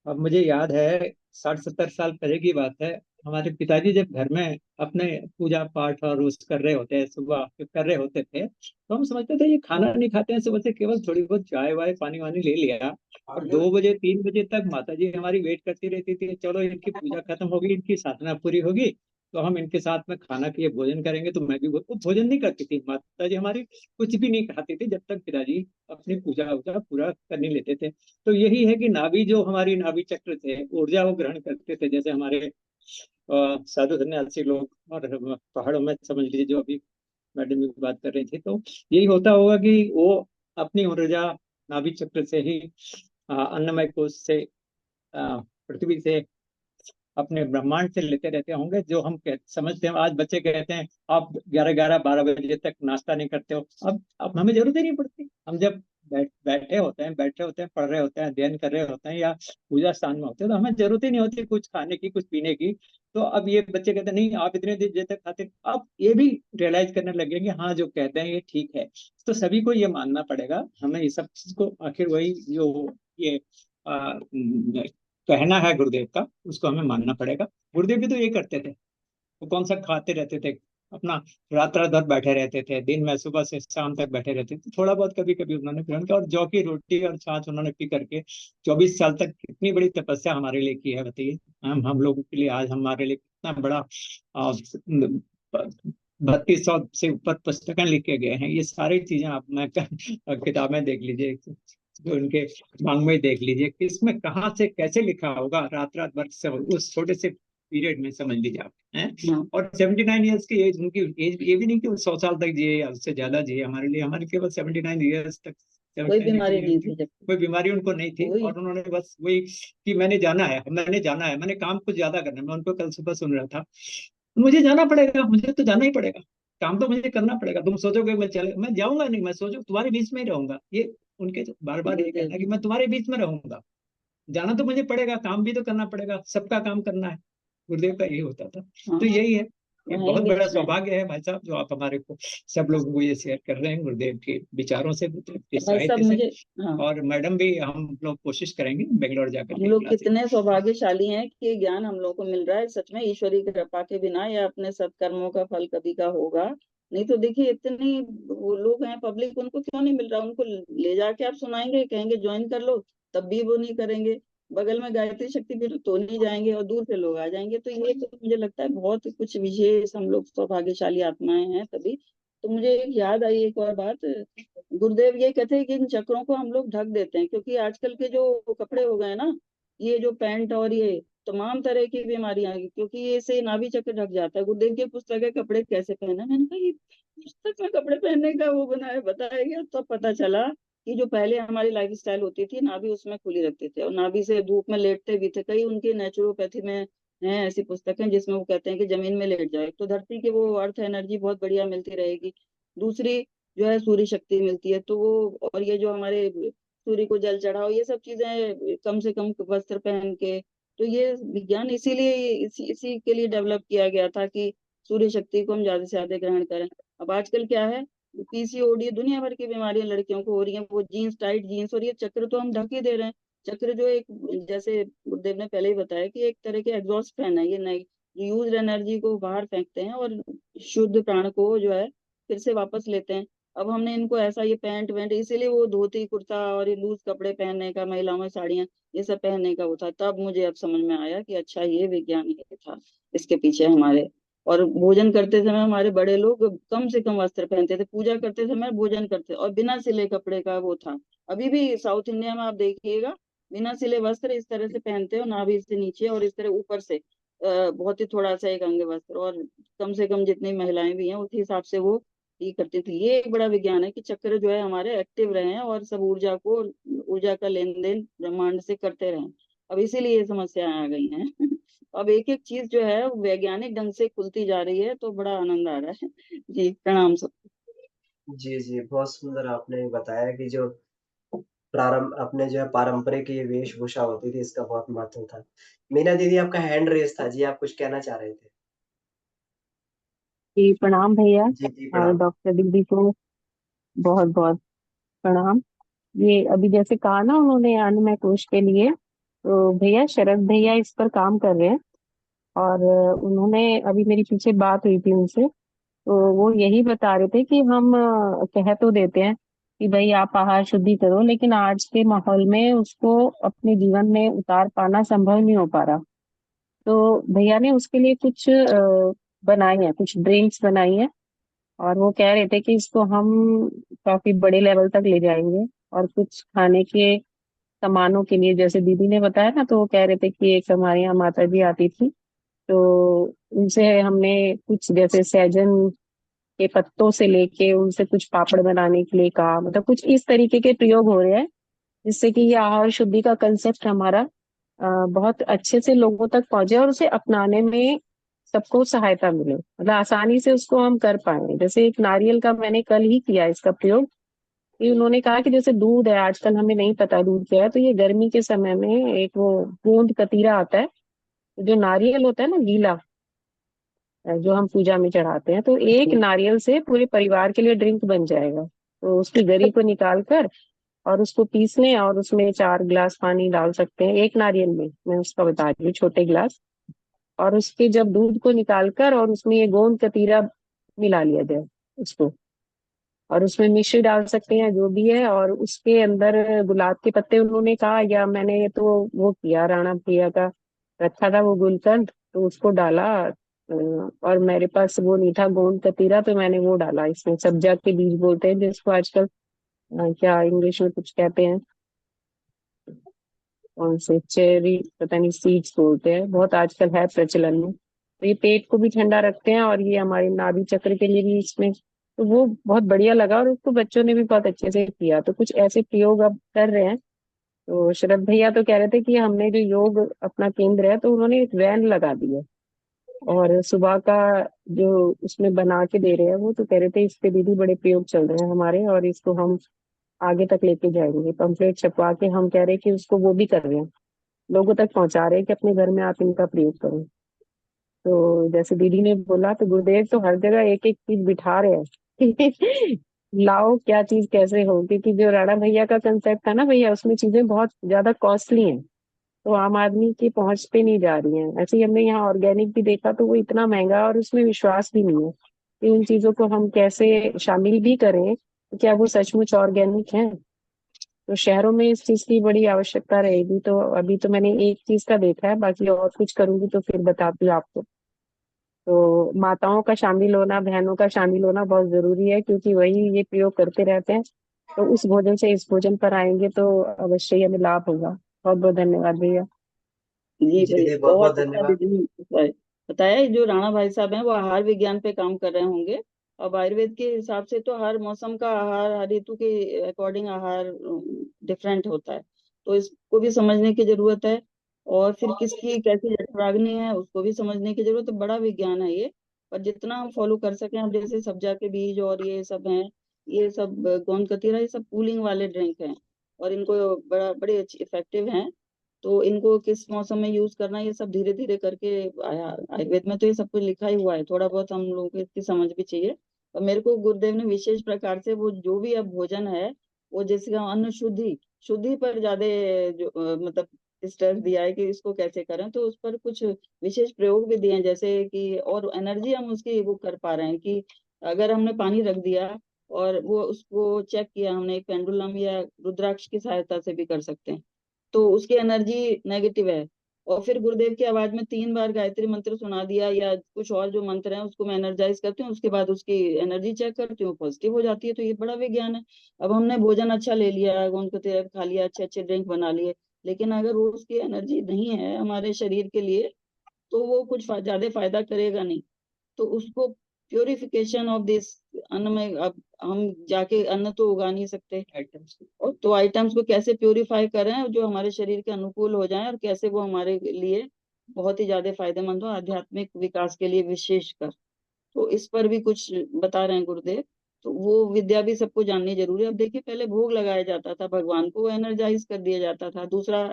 अब मुझे याद है 60-70 साल पहले की बात है। हमारे पिताजी जब घर में अपने पूजा पाठ और उस कर रहे होते हैं, सुबह कर रहे होते थे, तो हम समझते थे ये खाना नहीं खाते हैं सुबह से, केवल थोड़ी बहुत चाय वाय पानी वानी ले लिया। और 2 बजे 3 बजे तक माता जी हमारी वेट करती रहती थी, चलो इनकी पूजा खत्म होगी, इनकी साधना पूरी होगी, तो हम इनके साथ में खाना किए भोजन करेंगे। तो मैं भी वो भोजन नहीं करती थी माता जी हमारी, कुछ भी नहीं खाती थी जब तक पिताजी अपनी पूजा वूजा पूरा कर नहीं लेते थे। तो यही है कि नाभि, जो हमारी नाभि चक्र थे, ऊर्जा वो ग्रहण करते थे। जैसे हमारे साधु सन्यासी लोग और पहाड़ों में समझ लीजिए, जो अभी मैडम भी बात कर रही थी, तो यही होता होगा कि वो अपनी ऊर्जा नाभि चक्र से ही अन्नमय कोश से पृथ्वी से अपने ब्रह्मांड से लेते रहते होंगे। जो हम समझते हैं, आज बच्चे कहते हैं आप 11-12 बजे तक नाश्ता नहीं करते हो। अब हमें जरूरत ही नहीं पड़ती। हम जब बैठे होते हैं, पढ़ रहे होते हैं, अध्ययन कर रहे होते हैं, या पूजा स्थान में होते हैं, तो हमें जरूरत ही नहीं होती कुछ खाने की, कुछ पीने की। तो अब ये बच्चे कहते हैं नहीं आप इतने देर तक खाते, अब ये भी रियलाइज करने लगे कि हाँ जो कहते हैं ये ठीक है। तो सभी को ये मानना पड़ेगा, हमें ये सब चीज को, आखिर वही जो ये कहना है गुरुदेव का, उसको हमें मानना पड़ेगा। गुरुदेव भी तो ये करते थे, वो कौन सा खाते रहते थे अपना, रात रात भर बैठे रहते थे, दिन में सुबह से शाम तक बैठे रहते थे। थोड़ा बहुत कभी कभी उन्होंने ग्रहण किया, और जौ की रोटी और छाछ उन्होंने पी करके 24 साल तक कितनी बड़ी तपस्या हमारे लिए की है, बताइए। हम लोगों के लिए आज हमारे लिए कितना बड़ा 3200 से ऊपर पुस्तकें लिख के गए हैं। ये सारी चीजें आप मैं किताबें देख लीजिए, जो उनके मांग में देख लीजिए कि इसमें कहाँ से कैसे लिखा होगा, रात रात भर से उस छोटे से पीरियड में, समझ लीजिए आप हैं। और 79 ईयर्स की एज, उनकी एज ये भी नहीं कि वो 100 साल तक जिए या उससे ज्यादा जिए। हमारे लिए, हमारे केवल 79 ईयर्स तक, कोई 79 बीमारी नहीं ईयर्स थी जब। कोई बीमारी उनको नहीं थी। वही। और उन्होंने बस वही कि मैंने जाना है, मैंने काम कुछ ज्यादा करना है। मैं उनको कल सुबह सुन रहा था, मुझे जाना पड़ेगा, मुझे तो जाना ही पड़ेगा, काम तो मुझे करना पड़ेगा। तुम सोचोगे मैं जाऊंगा नहीं, मैं सोचो तुम्हारे बीच में ही रहूंगा। ये उनके बार बार ये कहना है कि मैं तुम्हारे बीच में रहूंगा, जाना तो मुझे पड़ेगा, काम भी तो करना पड़ेगा, सबका काम करना है। गुरुदेव का यही होता था। हाँ, तो यही है, ये वहीं बहुत बड़ा बीच में। सौभाग्य है भाई साहब, जो आप हमारे को सब लोगों को ये शेयर कर रहे हैं गुरुदेव के विचारों से, गुरुदेव के भाई साहब साहित्य से। मुझे, हाँ, और मैडम भी, हम लोग कोशिश करेंगे बेंगलोर जाकर हम के लोग क्लासेस। कितने सौभाग्यशाली हैं कि ये ज्ञान हम लोग को मिल रहा है। सच में ईश्वरी कृपा के बिना या अपने सत्कर्मों का फल कभी का होगा नहीं। तो देखिए इतनी वो लोग हैं पब्लिक, उनको क्यों नहीं मिल रहा। उनको ले जाके आप सुनाएंगे, कहेंगे ज्वाइन कर लो, तब भी वो नहीं करेंगे। बगल में गायत्री शक्ति भी तो नहीं जाएंगे, और दूर से लोग आ जाएंगे। तो ये तो मुझे लगता है बहुत कुछ विशेष हम लोग सौभाग्यशाली आत्माएं हैं तभी। तो मुझे एक याद आई एक और बात। गुरुदेव ये कहते हैं कि इन चक्रों को हम लोग ढक देते हैं, क्योंकि आजकल के जो कपड़े हो गए ना, ये जो पैंट और ये तमाम तरह की बीमारियां आ गई, क्योंकि ये से नाभि चक्र ढक जाता है। गुरुदेव की पुस्तक है कपड़े कैसे पहने, मैंने कहा ये पुस्तक में कपड़े पहनने का वो बनाया बताया गया। तो पता चला कि जो पहले हमारी लाइफ स्टाइल होती थी, नाभि उसमें खुली रखते थे, और नाभि से धूप में लेटते भी थे। कई उनकी नेचुरोपैथी में हैं ऐसी पुस्तकें जिसमें वो कहते हैं कि जमीन में लेट जाए तो धरती की वो अर्थ एनर्जी बहुत बढ़िया मिलती रहेगी। दूसरी जो है सूर्य शक्ति मिलती है। तो वो, और ये जो हमारे सूर्य को जल चढ़ाओ, ये सब चीजें कम से कम वस्त्र पहन के। तो ये विज्ञान इसीलिए इसी के लिए डेवलप किया गया था कि सूर्य शक्ति को हम ज्यादा से ज्यादा ग्रहण करें। अब आजकल क्या है, पीसीओडी दुनिया भर की बीमारियां लड़कियों को हो रही हैं, वो जीन्स, टाइट जीन्स, और ये चक्र तो हम ढक ही दे रहे हैं। चक्र जो एक, जैसे गुरुदेव ने पहले ही बताया कि एक तरह के एग्जॉस्ट फैन है, ये नई यूज एनर्जी को बाहर फेंकते हैं और शुद्ध प्राण को जो है फिर से वापस लेते हैं। अब हमने इनको ऐसा ये पैंट वैंट, इसीलिए वो धोती कुर्ता और ये लूज कपड़े पहनने का, महिलाओं में साड़ियाँ ये सब पहनने का वो था। तब मुझे अब समझ में आया कि अच्छा ये विज्ञान ही था इसके पीछे हमारे। और भोजन करते समय हमारे बड़े लोग कम से कम वस्त्र पहनते थे, पूजा करते समय भोजन करते, और बिना सिले कपड़े का वो था। अभी भी साउथ इंडिया में आप देखिएगा बिना सिले वस्त्र इस तरह से पहनते हो, नाभि से नीचे और इस तरह ऊपर से बहुत ही थोड़ा सा एक अंग वस्त्र, और कम से कम जितनी महिलाएं भी हैं उस हिसाब से वो ये करती थी। ये एक बड़ा विज्ञान है कि चक्र जो है हमारे एक्टिव रहे हैं और सब ऊर्जा को, ऊर्जा का लेन देन ब्रह्मांड से करते रहें। अब इसीलिए ये समस्याएं आ गई हैं। अब एक एक चीज जो है वो वैज्ञानिक ढंग से खुलती जा रही है, तो बड़ा आनंद आ रहा है। जी प्रणाम सब। जी, जी, बहुत सुंदर आपने बताया कि जो प्रारंभ अपने जो है पारंपरिक ये वेशभूषा होती थी, इसका बहुत महत्व था। मीना दीदी आपका हैंड रेज़ था। जी, आप कुछ कहना चाह रहे थे? जी प्रणाम भैया। जी, जी, और प्रणाम। डॉक्टर दीदी को बहुत बहुत प्रणाम। ये अभी जैसे कहा ना उन्होंने अन्नमय कोश के लिए, तो भैया शरद भैया इस पर काम कर रहे हैं। और उन्होंने अभी मेरी पीछे बात हुई थी उनसे, तो वो यही बता रहे थे कि हम कह तो देते हैं कि भाई आप आहार शुद्धि करो, लेकिन आज के माहौल में उसको अपने जीवन में उतार पाना संभव नहीं हो पा रहा। तो भैया ने उसके लिए कुछ बनाई है, कुछ ड्रिंक्स बनाई है। और वो कह रहे थे कि इसको हम काफी बड़े लेवल तक ले जाएंगे। और कुछ खाने के सामानों के लिए, जैसे दीदी ने बताया ना, तो वो कह रहे थे कि एक हमारे यहाँ माता जी आती थी, तो उनसे हमने कुछ जैसे सहजन के पत्तों से लेके उनसे कुछ पापड़ बनाने के लिए कहा, मतलब कुछ इस तरीके के प्रयोग हो रहे हैं जिससे कि ये आहार शुद्धि का कंसेप्ट हमारा बहुत अच्छे से लोगों तक पहुंचे और उसे अपनाने में सबको सहायता मिले, मतलब आसानी से उसको हम कर पाए। जैसे एक नारियल का मैंने कल ही किया इसका प्रयोग, कि उन्होंने कहा कि जैसे दूध है, आजकल हमें नहीं पता दूध क्या है, तो ये गर्मी के समय में एक वो गोंद कतीरा आता है, जो नारियल होता है ना गीला, जो हम पूजा में चढ़ाते हैं, तो एक नारियल से पूरे परिवार के लिए ड्रिंक बन जाएगा। तो उसकी गरी को निकाल कर और उसको पीस लें और उसमें 4 गिलास पानी डाल सकते हैं एक नारियल में, मैं उसका बता रही हूँ, छोटे गिलास। और उसके जब दूध को निकाल कर और उसमें ये गोंद कतीरा मिला लिया जाए उसको, और उसमें मिश्री डाल सकते हैं जो भी है, और उसके अंदर गुलाब के पत्ते उन्होंने कहा, या मैंने तो वो किया राणा भैया का रखा था वो गुलकंद, तो उसको डाला। और मेरे पास वो नहीं था गोंद कतीरा, तो मैंने वो डाला इसमें, सब्जा के बीज बोलते हैं जिसको आजकल, क्या इंग्लिश में कुछ कहते हैं, कौन से चेरी, पता नहीं, सीड्स बोलते हैं, बहुत आजकल है प्रचलन में। तो ये पेट को भी ठंडा रखते हैं और ये हमारे नाभि चक्र के लिए भी इसमें, तो वो बहुत बढ़िया लगा और उसको बच्चों ने भी बहुत अच्छे से किया। तो कुछ ऐसे प्रयोग अब कर रहे हैं। तो शरद भैया तो कह रहे थे कि हमने जो योग अपना केंद्र है, तो उन्होंने एक वैन लगा दी है और सुबह का जो उसमें बना के दे रहे हैं, वो तो कह रहे थे इस पे दीदी बड़े प्रयोग चल रहे हैं हमारे, और इसको हम आगे तक लेके जाएंगे। पंपलेट छपवा के हम कह रहे हैं कि उसको वो भी कर रहे हैं, लोगों तक पहुंचा रहे हैं कि अपने घर में आप इनका प्रयोग करो। तो जैसे दीदी ने बोला, तो गुरुदेव तो हर जगह एक एक चीज बिठा रहे हैं लाओ क्या चीज कैसे हो, क्योंकि जो राणा भैया का कंसेप्ट था ना भैया, उसमें चीजें बहुत ज्यादा कॉस्टली हैं, तो आम आदमी की पहुंच पे नहीं जा रही हैं। ऐसे ही हमने यहाँ ऑर्गेनिक भी देखा, तो वो इतना महंगा और उसमें विश्वास भी नहीं है कि उन चीजों को हम कैसे शामिल भी करें, तो क्या वो सचमुच ऑर्गेनिक है। तो शहरों में इस चीज की बड़ी आवश्यकता रहेगी। तो अभी तो मैंने एक चीज का देखा है, बाकी और कुछ करूंगी तो फिर बताती हूँ आपको। तो माताओं का शामिल होना, बहनों का शामिल होना बहुत जरूरी है, क्योंकि वही ये प्रयोग करते रहते हैं। तो उस भोजन से इस भोजन पर आएंगे तो अवश्य ही हमें लाभ होगा। बहुत बहुत धन्यवाद भैया। जी जी भाई, दीदी, बहुत बहुत बहुत अच्छा धन्यवाद। दीदी ने बताया। ये जो राणा भाई साहब हैं वो आहार विज्ञान पे काम कर रहे होंगे। अब आयुर्वेद के हिसाब से तो हर मौसम का आहार, हर ऋतु के अकॉर्डिंग आहार डिफरेंट होता है, तो इसको भी समझने की जरूरत है। और फिर किसकी कैसी जठराग्नि है उसको भी समझने की जरूरत है। बड़ा विज्ञान है ये, पर जितना हम फॉलो कर सकें। अब जैसे सब्जा के बीज और ये सब हैं, ये सब गोंद कतीरा, ये सब कूलिंग वाले ड्रिंक हैं और इनको बड़े अच्छे इफेक्टिव हैं। तो इनको किस मौसम में यूज करना, ये सब धीरे धीरे करके आया। आयुर्वेद में तो ये सब कुछ लिखा ही हुआ है, थोड़ा बहुत हम लोगों को इसकी समझ भी चाहिए। और मेरे को गुरुदेव ने विशेष प्रकार से वो जो भी अब भोजन है, वो जैसे कि अन्न शुद्धि शुद्धि पर ज्यादा जो मतलब स्ट्रेस दिया है कि इसको कैसे करें। तो उस पर कुछ विशेष प्रयोग भी दिए हैं, जैसे कि और एनर्जी हम उसकी वो कर पा रहे हैं कि अगर हमने पानी रख दिया और वो उसको चेक किया हमने, एक पेंडुलम या रुद्राक्ष की सहायता से भी कर सकते हैं, तो उसकी एनर्जी नेगेटिव है। और फिर गुरुदेव की आवाज में 3 बार गायत्री मंत्र सुना दिया या कुछ और जो मंत्र हैं उसको मैं एनर्जाइज करती हूँ, उसके बाद उसकी एनर्जी चेक करती हूँ, पॉजिटिव हो जाती है। तो ये बड़ा विज्ञान है। अब हमने भोजन अच्छा ले लिया, गोंद कतीरा खा लिया, अच्छे अच्छे ड्रिंक बना लिए, लेकिन अगर वो उसकी एनर्जी नहीं है हमारे शरीर के लिए, तो वो कुछ ज्यादा फायदा करेगा नहीं। तो उसको प्योरिफिकेशन ऑफ दिस, अन्न में अब हम जाके अन्न तो उगा नहीं सकते आइटम्स, और तो आइटम्स को कैसे प्योरीफाई करें जो हमारे शरीर के अनुकूल हो जाएं और कैसे वो हमारे लिए बहुत ही ज्यादा फायदेमंद हो आध्यात्मिक विकास के लिए विशेषकर। तो इस पर भी कुछ बता रहे हैं गुरुदेव। तो वो विद्या भी सबको जाननी जरूरी है। अब देखिए, पहले भोग लगाया जाता था भगवान को, वो एनर्जाइज कर दिया जाता था। दूसरा,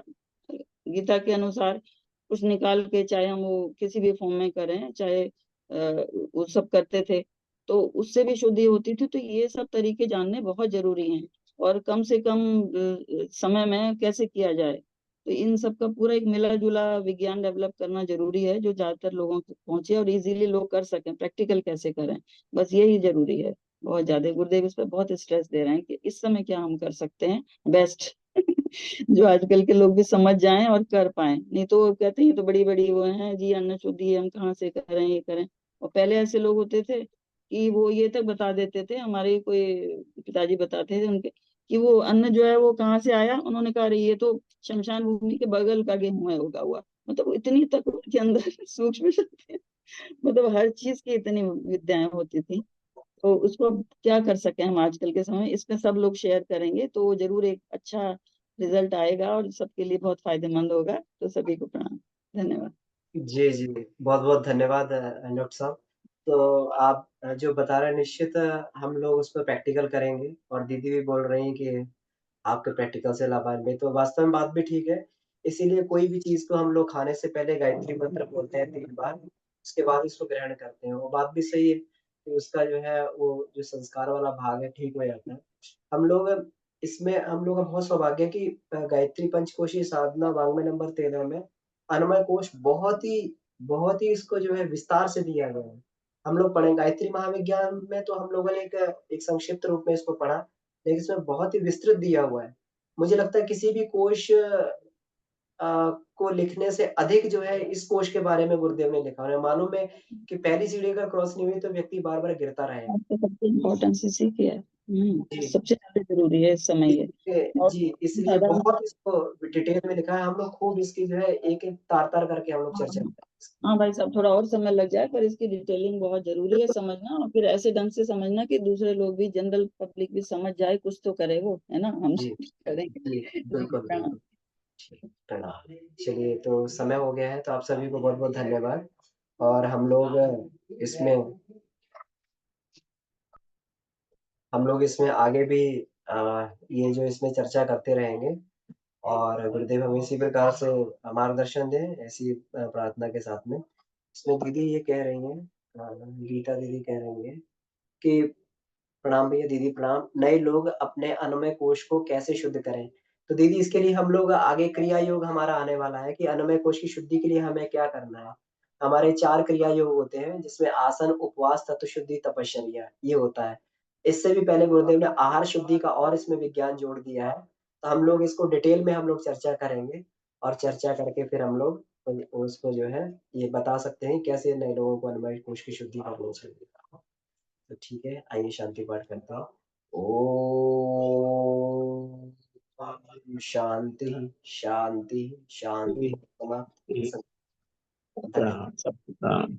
गीता के अनुसार कुछ निकाल के, चाहे हम वो किसी भी फॉर्म में करें, चाहे वो सब करते थे, तो उससे भी शुद्धि होती थी। तो ये सब तरीके जानने बहुत जरूरी हैं, और कम से कम समय में कैसे किया जाए। तो इन सब का पूरा एक मिला जुला विज्ञान डेवलप करना जरूरी है, जो ज्यादातर लोगों तक पहुंचे और इजीली लोग कर सकें, प्रैक्टिकल कैसे करें, बस यही जरूरी है। बहुत ज्यादा गुरुदेव इस पर बहुत स्ट्रेस दे रहे हैं कि इस समय क्या हम कर सकते हैं बेस्ट जो आजकल के लोग भी समझ जाएं और कर पाएं। नहीं तो वो कहते हैं ये तो बड़ी बड़ी वो हैं जी, अन्न शुद्धि हम कहाँ से करें, ये करें। और पहले ऐसे लोग होते थे कि वो ये तक बता देते थे, हमारे कोई पिताजी बताते थे उनके, कि वो अन्न जो है वो कहाँ से आया। उन्होंने कहा, अरे ये तो शमशान भूमि के बगल का गेहूं है उगा हुआ, मतलब इतनी तक उनके अंदर सूक्ष्म शक्ति, मतलब हर चीज की इतनी विद्याएं होती थी। तो उसको अब क्या कर सके हम आजकल के समय में, इसमें सब लोग शेयर करेंगे तो जरूर एक अच्छा रिजल्ट आएगा और सबके लिए बहुत फायदेमंद होगा। तो सभी को प्रणाम, धन्यवाद। जी, जी। बहुत-बहुत धन्यवाद डॉक्टर साहब। तो आप जो बता रहे हैं निश्चित हम लोग उस पे प्रैक्टिकल करेंगे और दीदी भी बोल रही हैं कि आपके प्रैक्टिकल से लाभ आएँगे, तो वास्तव में बात भी ठीक है। इसीलिए कोई भी चीज़ को हम लोग खाने से पहले गायत्री मंत्र बोलते हैं 3 बार, उसके बाद उसको ग्रहण करते हैं। वो बात भी सही है कि उसका जो है वो जो संस्कार वाला भाग है ठीक हो जाता है। हम लोग हम लोग का बहुत सौभाग्य है कि गायत्री पंचकोशी साधना वाङ्मय नंबर 13 में अन्वय कोश बहुत ही इसको जो है विस्तार से दिया गया है। हम लोग पढ़े गायत्री महाविज्ञान में तो हम लोगों ने एक संक्षिप्त रूप में इसको पढ़ा, लेकिन इसमें बहुत ही विस्तृत दिया हुआ है। मुझे लगता है किसी भी कोश को लिखने से अधिक जो है इस कोश के बारे में गुरुदेव ने लिखा है। मालूम है कि पहली सीढ़ी अगर क्रॉस नहीं हुई तो व्यक्ति बार-बार गिरता रहेगा। आपको सबसे इम्पोर्टेंस इसी की है। जी। सबसे ज्यादा जरूरी है इस समय ये। और जी, इसलिए ज्यादा बहुत इसको डिटेल में लिखा है। हम लोग खूब इसकी जो है एक-एक तार-तार करके हम लोग हाँ, चर्चा करेंगे। हाँ भाई साहब, थोड़ा और समय लग जाए पर इसकी डिटेलिंग बहुत जरूरी है समझना, और फिर ऐसे ढंग से समझना कि दूसरे लोग भी, जनरल पब्लिक भी समझ जाए, कुछ तो करे वो, है ना, हम जी, करेंगे। जी, जी बिल्कुल, प्रणाम। बिल्कुल। ठीक, प्रणाम। चलिए तो समय हो गया है तो आप सभी को बहुत-बहुत धन्यवाद और इसमें हम लोग इसमें आगे भी ये जो इसमें चर्चा करते रहेंगे और गुरुदेव हमें इसी प्रकार से मार्गदर्शन दें, ऐसी प्रार्थना के साथ में। इसमें दीदी ये कह रही हैं गीता दीदी कह रही हैं कि प्रणाम भैया, दीदी प्रणाम। नए लोग अपने अन्नमय कोश को कैसे शुद्ध करें? तो दीदी इसके लिए हम लोग आगे क्रिया योग हमारा आने वाला है कि अन्नमय कोश की शुद्धि के लिए हमें क्या करना है? हमारे 4 क्रिया योग होते हैं जिसमें आसन, उपवास, तत्व शुद्धि, तपश्चर्या ये होता है। इससे भी पहले गुरुदेव ने आहार शुद्धि का और इसमें विज्ञान जोड़ दिया है। तो हम लोग इसको डिटेल में हम लोग चर्चा करेंगे और चर्चा करके फिर हम लोग उसको जो है ये बता सकते हैं कैसे नए लोगों को अन्नमय कोश की शुद्धि करनी चाहिए। तो ठीक है, आइए शांति पाठ करते हैं। ओम शांति, शांति, शांति। समाप्त। प्रणाम, सब प्रणाम।